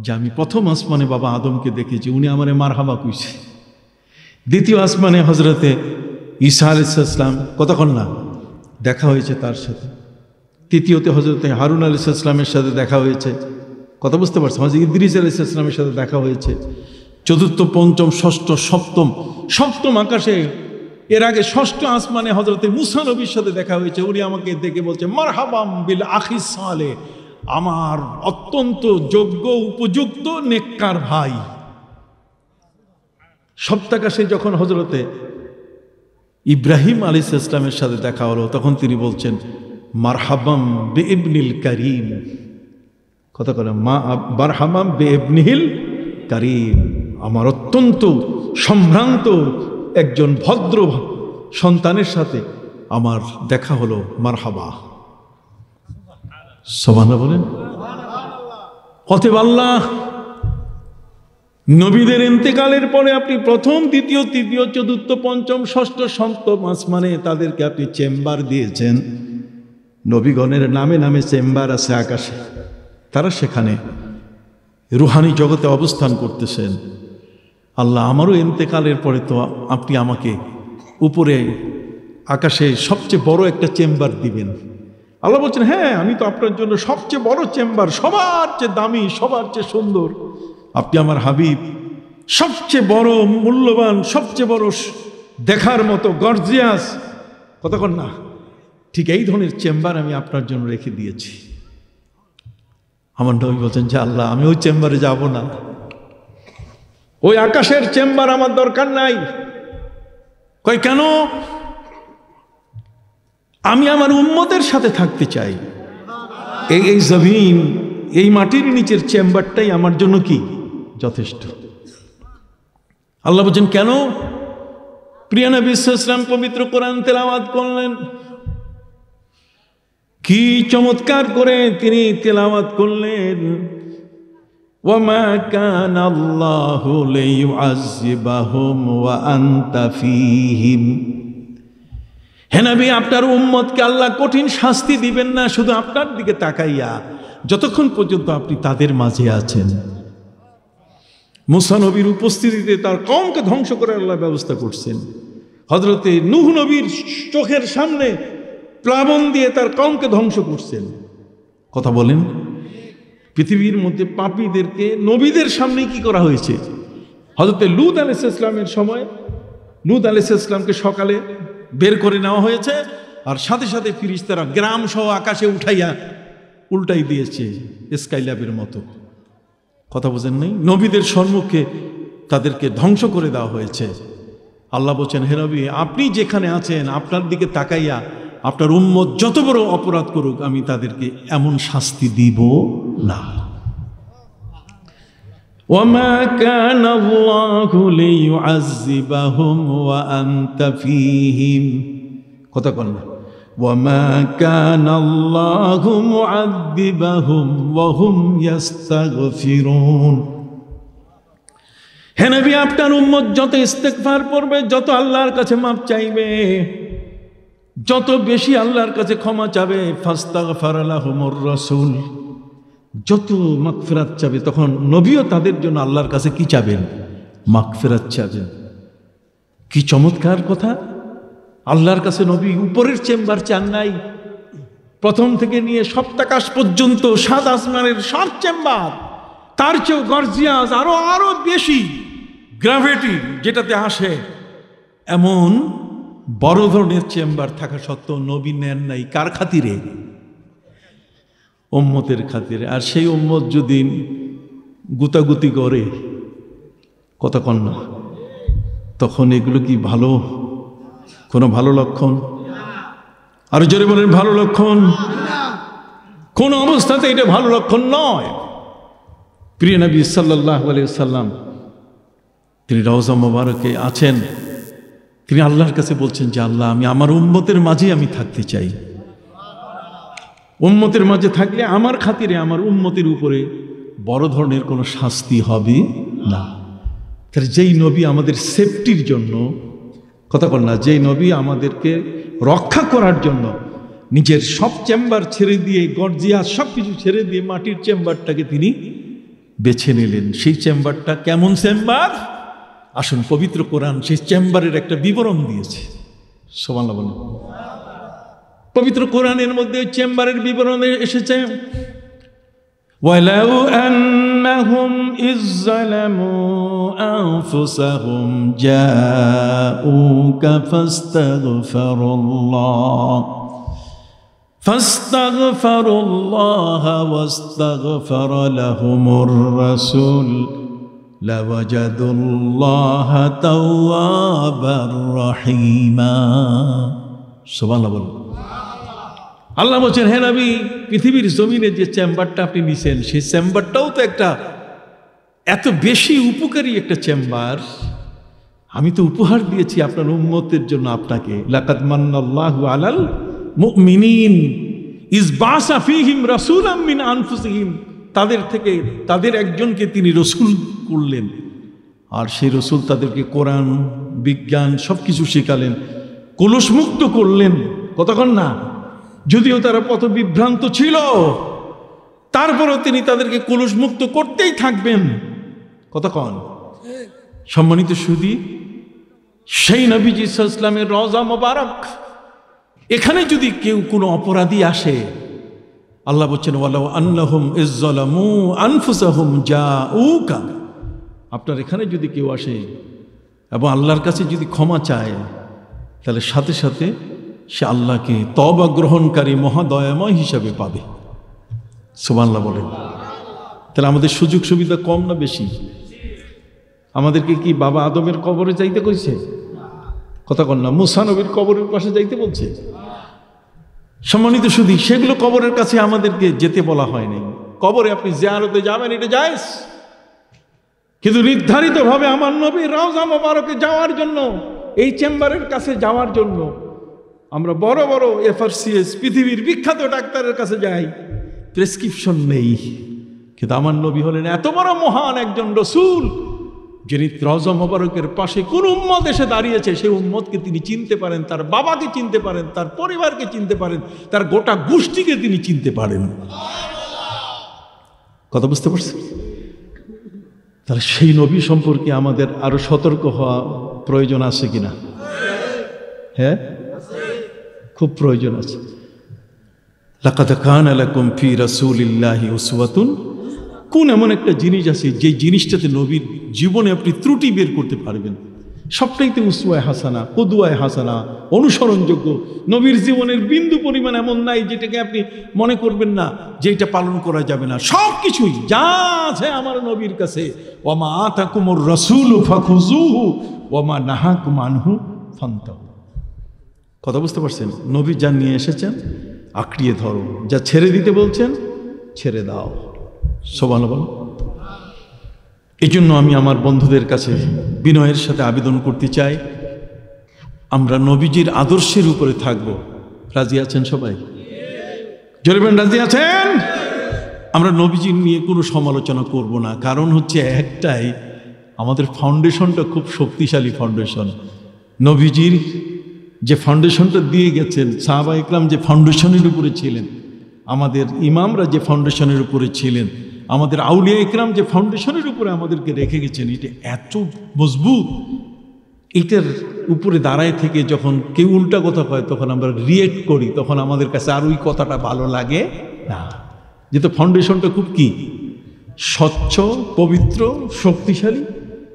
যে আমি প্রথম আসমানে বাবা আদমকে দেখেছি, উনি আমারে মারহাবা কইছে। দ্বিতীয় আসমানে হজরতে ঈসা আলাইহিস সালাম, কতক্ষণ না দেখা হয়েছে তার সাথে। তৃতীয়তে হজরতে হারুন আলাইহিস সালামের সাথে দেখা হয়েছে। কথা বুঝতে পারছেন? হজরত ইদ্রিস আলাইহিস সালামের সাথে দেখা হয়েছে। চতুর্থ, পঞ্চম, ষষ্ঠ, সপ্তম আকাশে, এর আগে ষষ্ঠ আসমানে হজরতে মুসা নবীর সাথে দেখা হয়েছে। উনি আমাকে দেখে বলছে মারহাবাম বিল আখি সালেহ, আমার অত্যন্ত যোগ্য উপযুক্ত নেককার ভাই। সপ্তাকাশে যখন হজরতে ইব্রাহিম আলাইহিস সালামের সাথে দেখা হলো, তখন তিনি বলছেন মারহাবাম বে ইবনিল কারীম। কথা বলে মারহাবাম বে ইবনিল কারীম, আমার অত্যন্ত সম্ভ্রান্ত একজন ভদ্র সন্তানের সাথে আমার দেখা হলো, মারহাবা। সুবহানাল্লাহ বলেন। অতএব আল্লাহ নবীদের ইন্তেকালের পরে আপনি প্রথম, দ্বিতীয়, তৃতীয়, চতুর্থ, পঞ্চম, ষষ্ঠ, সপ্তম আসমানে তাদেরকে আপনি চেম্বার দিয়েছেন। নবীগণের নামে নামে চেম্বার আছে আকাশে, তারা সেখানে রুহানি জগতে অবস্থান করতেছেন। আল্লাহ আমারও ইন্তেকালের পরে তো আপনি আমাকে উপরে আকাশে সবচেয়ে বড় একটা চেম্বার দিবেন। আল্লাহ বলছেন, হ্যাঁ আমি তো আপনার জন্য সবচেয়ে বড় চেম্বার, সবার চেয়ে দামি, সবার চেয়ে সুন্দর। আপনি আমার হাবিব, সবচেয়ে বড় মূল্যবান, সবচেয়ে বড় দেখার মতো গর্জিয়াস, কতক্ষণ না, ঠিক এই ধরনের চেম্বার আমি আপনার জন্য রেখে দিয়েছি। আমার নবী বলছেন যে আল্লাহ আমি ওই চেম্বারে যাব না, ওই আকাশের চেম্বার আমার দরকার নাই। কই কেন? আমি আমার উম্মতের সাথে থাকতে চাই। এই জমিন, এই মাটির নিচের চেম্বারটাই আমার জন্য কি যথেষ্ট। আল্লাহ বলছেন কেন? প্রিয় নবী সাল্লাল্লাহু আলাইহি ওয়াসাল্লাম পবিত্র কোরআন তেলাওয়াত করলেন, কি চমৎকার করে তিনি তেলাওয়াত করলেন, ওয়ামা কানা আল্লাহু লিয়ুআযযিবাহুম ওয়া আনতা ফীহিম। হে নবী, আপনার উম্মতকে আল্লাহ কঠিন শাস্তি দিবেন না শুধু আপনার দিকে তাকাইয়া, যতক্ষণ পর্যন্ত আপনি তাদের মাঝে আছেন। মুসা নবীর উপস্থিতিতে তার কওমকে ধ্বংস করে আল্লাহ ব্যবস্থা করছেন। হযরতে নূহ নবীর চোখের সামনে প্লাবন দিয়ে তার কওমকে ধ্বংস করছেন। কথা বলেন, পৃথিবীর মধ্যে পাপীদেরকে নবীদের সামনে কি করা হয়েছে? হযরতে লূত আলাইহিস সালামের সময় লূত আলাইহিস সালামকে সকালে বের করে নেওয়া হয়েছে, আর সাথে সাথে ফিরিস্তারা গ্রাম সহ আকাশে উঠাইয়া উল্টাই দিয়েছে স্কাইল্যাবের মতো। কথা বোঝেন নাই? নবীদের সম্মুখে তাদেরকে ধ্বংস করে দেওয়া হয়েছে। আল্লাহ বলছেন, হে নবী, আপনি যেখানে আছেন আপনার দিকে তাকাইয়া আপনার উম্মত যত বড় অপরাধ করুক আমি তাদেরকে এমন শাস্তি দিব না। ওয়ামা কানা আল্লাহু লিয়ুআযযিবাহুম ওয়া আনতা ফীহিম। কথা বল না, ওয়ামা কানা আল্লাহু মুআযযিবাহুম ওয়া হুম ইস্তাগফিরুন। হে নবী, আপনার উম্মত যত ইস্তেগফার করবে, যত আল্লাহর কাছে মাফ চাইবে, যত বেশি আল্লাহর কাছে ক্ষমা চাবে, ফাস্তাগফারা লাহুমুর রাসূল, যত মাগফিরাত চাবে, তখন নবীও তাদের জন্য আল্লাহর কাছে কি চাবেন? মাগফিরাত চাবেন। কি চমৎকার কথা! আল্লাহর কাছে নবী উপরের চেম্বার চান নাই, প্রথম থেকে নিয়ে সপ্তাকাশ পর্যন্ত সাত আসমানের সব চেম্বার, তার চেয়েও গর্জিয়াস, আরো বেশি গ্র্যাভিটি যেটাতে আসে, এমন বড় ধরনের চেম্বার থাকা সত্ত্বেও নবী নেন নাই। কার খাতিরে? উম্মতের খাতিরে। আর সেই উম্মত যদি গুতাগুতি করে, কথা কন না, তখন এগুলো কি ভালো? কোনো ভালো লক্ষণ? আর জোরে বলেন, ভালো লক্ষণ? কোন অবস্থাতে এটা ভালো লক্ষণ নয়। প্রিয় নবী সাল্লাল্লাহু আলাইহি ওয়াসাল্লাম তিনি রওজা মোবারকে আছেন, তিনি আল্লাহর কাছে বলছেন যে আল্লাহ আমি আমার উম্মতের মাঝে আমি থাকতে চাই। উম্মতের মাঝে থাকলে আমার খাতিরে আমার উম্মতের উপরে বড় ধরনের কোনো শাস্তি হবে না। তার যেই নবী আমাদের সেফটির জন্য, কথা বল না, যেই নবী আমাদেরকে রক্ষা করার জন্য নিজের সব চেম্বার ছেড়ে দিয়ে, গর্জিয়াস সব কিছু ছেড়ে দিয়ে মাটির চেম্বারটাকে তিনি বেছে নিলেন। সেই চেম্বারটা কেমন চেম্বার? আসুন, পবিত্র কোরআন সেই চেম্বারের একটা বিবরণ দিয়েছে। সুবহানাল্লাহ বলেন। পবিত্র কোরআনের মধ্যে চেম্বারের বিবরণে এসেছে, ওয়ালাউ আন্নাহুম ইযযালামু আনফুসাহুম জাউকা ফাস্তাগফারুল্লাহ ওয়াস্তাগফারা লাহুমুর রাসূল লাওয়াজাদুল্লাহ তাওয়াবার রহিমা। সুবহানাল্লাহ বলুন। আল্লাহ বলছেন, হে নবী, পৃথিবীর জমিনে যে চেম্বারটা আপনি নিছেন, সেই চেম্বারটাও তো একটা এত বেশি উপকারী একটা চেম্বার। আমি তো উপহার দিয়েছি আপনার উম্মতের জন্য আপনাকে, লাকাদ মান্নাল্লাহু আলাল মুমিনিন ইজ বাসা ফীহিম রাসূলাম মিন আনফুসিহিম, তাদের থেকে তাদের একজনকে তিনি রসুল করলেন, আর সেই রসুল তাদেরকে কোরআন বিজ্ঞান সবকিছু শেখালেন, কলুষমুক্ত করলেন। কতক্ষণ না, যদিও তারা পথ বিভ্রান্ত ছিল, তারপরও তিনি তাদেরকে কলুষমুক্ত করতেই থাকবেন। কতক্ষণ? সম্মানিত সুধী, সেই নবীজি সাল্লাল্লাহু আলাইহি ওয়াসাল্লামের রওজা মোবারক, এখানে যদি কেউ কোনো অপরাধী আসে, আল্লাহ বলছেন ওয়ালাউ আন্নাহুম ইযযালামু আনফুসাহুম জাউকা, আপনার এখানে যদি কেউ আসে এবং আল্লাহর কাছে যদি ক্ষমা চায়, তাহলে সাথে সাথে সে আল্লাহকে তওবা গ্রহণকারী মহাদয়াময় হিসাবে পাবে। সুবহানাল্লাহ বলেন। তাহলে আমাদের সুযোগ সুবিধা কম না বেশি? আমাদেরকে কি বাবা আদমের কবরে যাইতে কইছে? কথা কন না। মুসা নবীর কবরের পাশে যাইতে বলছে? সম্মানিত সুধী, সেগুলো কবরের কাছে আমাদেরকে যেতে বলা হয় নাই। কবরে আপনি জিয়ারতে যাবেন, এটা জায়েজ, কিন্তু নির্ধারিতভাবে আমার নবীর রওজা মোবারকে যাওয়ার জন্য, এই চেম্বারের কাছে যাওয়ার জন্য আমরা বড় বড় FRCS পৃথিবীর বিখ্যাত ডাক্তারের কাছে যাই, প্রেসক্রিপশন নেই। কিন্তু আমার নবী হলেন এত বড় মহান একজন রসুল, যিনি রওজা মোবারকের পাশে কোন উম্মত এসে দাঁড়িয়েছে, সেই উম্মতকে তিনি চিনতে পারেন, তার বাবাকে চিনতে পারেন, তার পরিবারকে চিনতে পারেন, তার গোটা গোষ্ঠীকে তিনি চিনতে পারেন। কথা বুঝতে পারছেন? তাহলে সেই নবী সম্পর্কে আমাদের আরো সতর্ক হওয়া প্রয়োজন আছে কিনা? হ্যাঁ, খুব প্রয়োজন আছে। লাকাদ কানা লাকুম ফি রাসূলিল্লাহি উসওয়াতুন, কোন এমন একটা জিনিস আছে যে জিনিসটাতে নবীর জীবনে আপনি ত্রুটি বের করতে পারবেন? সবটাইতে উসওয়ায়ে হাসানা, কুদওয়ায়ে হাসানা, অনুসরণযোগ্য। নবীর জীবনের বিন্দু পরিমাণ এমন নাই যেটাকে আপনি মনে করবেন না যে এটা পালন করা যাবে না। সব কিছুই যা আছে আমার নবীর কাছে, ওমা আতাকুমুর রাসূলু ফাখুযুহু ওমা নাহাকুম আনহু ফান্তাহু। কথা বুঝতে পারছেন? নবী যা নিয়ে এসেছেন আঁকড়িয়ে ধরো, যা ছেড়ে দিতে বলছেন ছেড়ে দাও। সুবহানাল্লাহ। এই জন্য আমি আমার বন্ধুদের কাছে বিনয়ের সাথে আবেদন করতে চাই, আমরা নবীজির আদর্শের উপরে থাকব। রাজি আছেন সবাই? জোরে বলেন, রাজি আছেন? আমরা নবীজির নিয়ে কোনো সমালোচনা করব না, কারণ হচ্ছে একটাই, আমাদের ফাউন্ডেশনটা খুব শক্তিশালী ফাউন্ডেশন। নবীজির যে ফাউন্ডেশনটা দিয়ে গেছেন, সাহাবা ইকরাম যে ফাউন্ডেশনের উপরে ছিলেন, আমাদের ইমামরা যে ফাউন্ডেশনের উপরে ছিলেন, আমাদের আউলিয়া ইকরাম যে ফাউন্ডেশনের উপরে আমাদেরকে রেখে গেছেন, এটা এত মজবুত। এটার উপরে দাঁড়ায় থেকে যখন কেউ উল্টা কথা কয়, তখন আমরা রিয়েক্ট করি, তখন আমাদের কাছে আর ওই কথাটা ভালো লাগে না। যেহেতু ফাউন্ডেশনটা খুব কি স্বচ্ছ, পবিত্র, শক্তিশালী,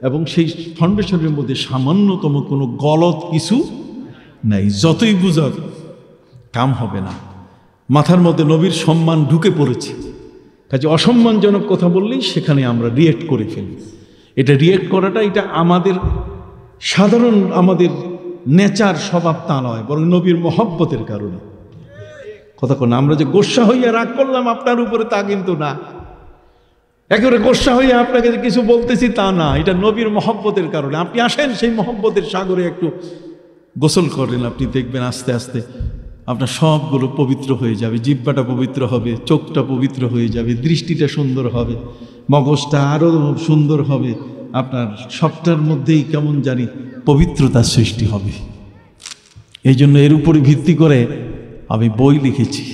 এবং সেই ফাউন্ডেশনের মধ্যে সামান্যতম কোনো গলত কিছু নাই। যতই বুঝাক কাম হবে না। মাথার মধ্যে নবীর সম্মান ঢুকে পড়েছে, কাজে অসম্মানজনক কথা বললেই সেখানে আমরা রিয়েক্ট করে ফেলি। এটা রিয়েক্ট করাটা এটা আমাদের সাধারণ, আমাদের নেচার, স্বভাব তা নয়, বরং নবীর মহব্বতের কারণে। কথা কোন, আমরা যে গোস্বা হইয়া রাগ করলাম আপনার উপরে তা কিন্তু না, একেবারে গোস্বা হইয়া আপনাকে যে কিছু বলতেছি তা না, এটা নবীর মহব্বতের কারণে। আপনি আসেন সেই মহব্বতের সাগরে একটু গোসল করেন, আপনি দেখবেন আস্তে আস্তে আপনার সবগুলো পবিত্র হয়ে যাবে। জিহ্বাটা পবিত্র হবে, চোখটা পবিত্র হয়ে যাবে, দৃষ্টিটা সুন্দর হবে, মগজটা আরও সুন্দর হবে, আপনার সবটার মধ্যেই কেমন জানি পবিত্রতার সৃষ্টি হবে। এই জন্য এর উপরে ভিত্তি করে আমি বই লিখেছি,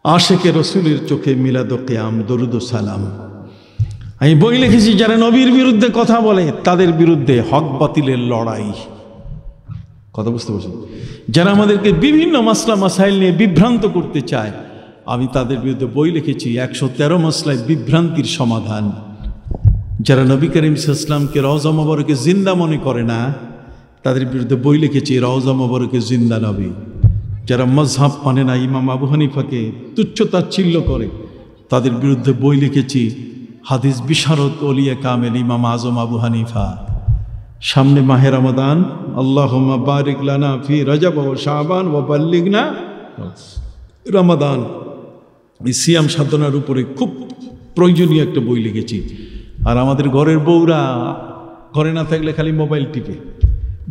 আশেকে রসুলের চোখে মিলাদ ও কিয়াম দরুদ ও সালাম। আমি বই লিখেছি যারা নবীর বিরুদ্ধে কথা বলে তাদের বিরুদ্ধে হক বাতিলের লড়াই। কথা বুঝতে পারছেন? যারা আমাদেরকে বিভিন্ন মাসলা মাসাইল নিয়ে বিভ্রান্ত করতে চায়, আমি তাদের বিরুদ্ধে বই লিখেছি 113 মাসলায় বিভ্রান্তির সমাধান। যারা নবী করিম সাল্লাল্লাহু আলাইহি ওয়াসাল্লামকে রওজা মোবারকে জিন্দা মনে করে না, তাদের বিরুদ্ধে বই লিখেছি রওজা মোবারকে জিন্দা নবী। যারা মজহাব মানে না, ইমাম আবু হানিফাকে তুচ্ছ তাচ্ছিল্য করে, তাদের বিরুদ্ধে বই লিখেছি হাদিস বিশারদ ওলিয়া কামেল ইমাম আজম আবু হানিফা। সামনে মাহে রমাদান, আল্লাহুম্মা বারিক লানা ফি রজব ওয়া শাবান ওয়া বাল্লিগনা রমাদান, এই সিয়াম সাধনার উপরে খুব প্রয়োজনীয় একটা বই লিখেছি। আর আমাদের ঘরের বউরা ঘরে না থাকলে খালি মোবাইল টিপে,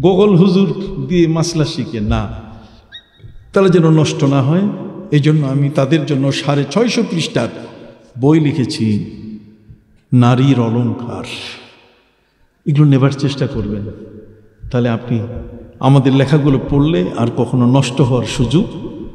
গুগল হুজুর দিয়ে মাসলা শিখে না, তাহলে যেন নষ্ট না হয়। এই জন্য আমি তাদের জন্য 650 পৃষ্ঠার বই লিখেছি, নারীর অলংকার। এগুলো নেবার চেষ্টা করবেন, তাহলে আপনি আমাদের লেখাগুলো পড়লে আর কখনো নষ্ট হওয়ার সুযোগ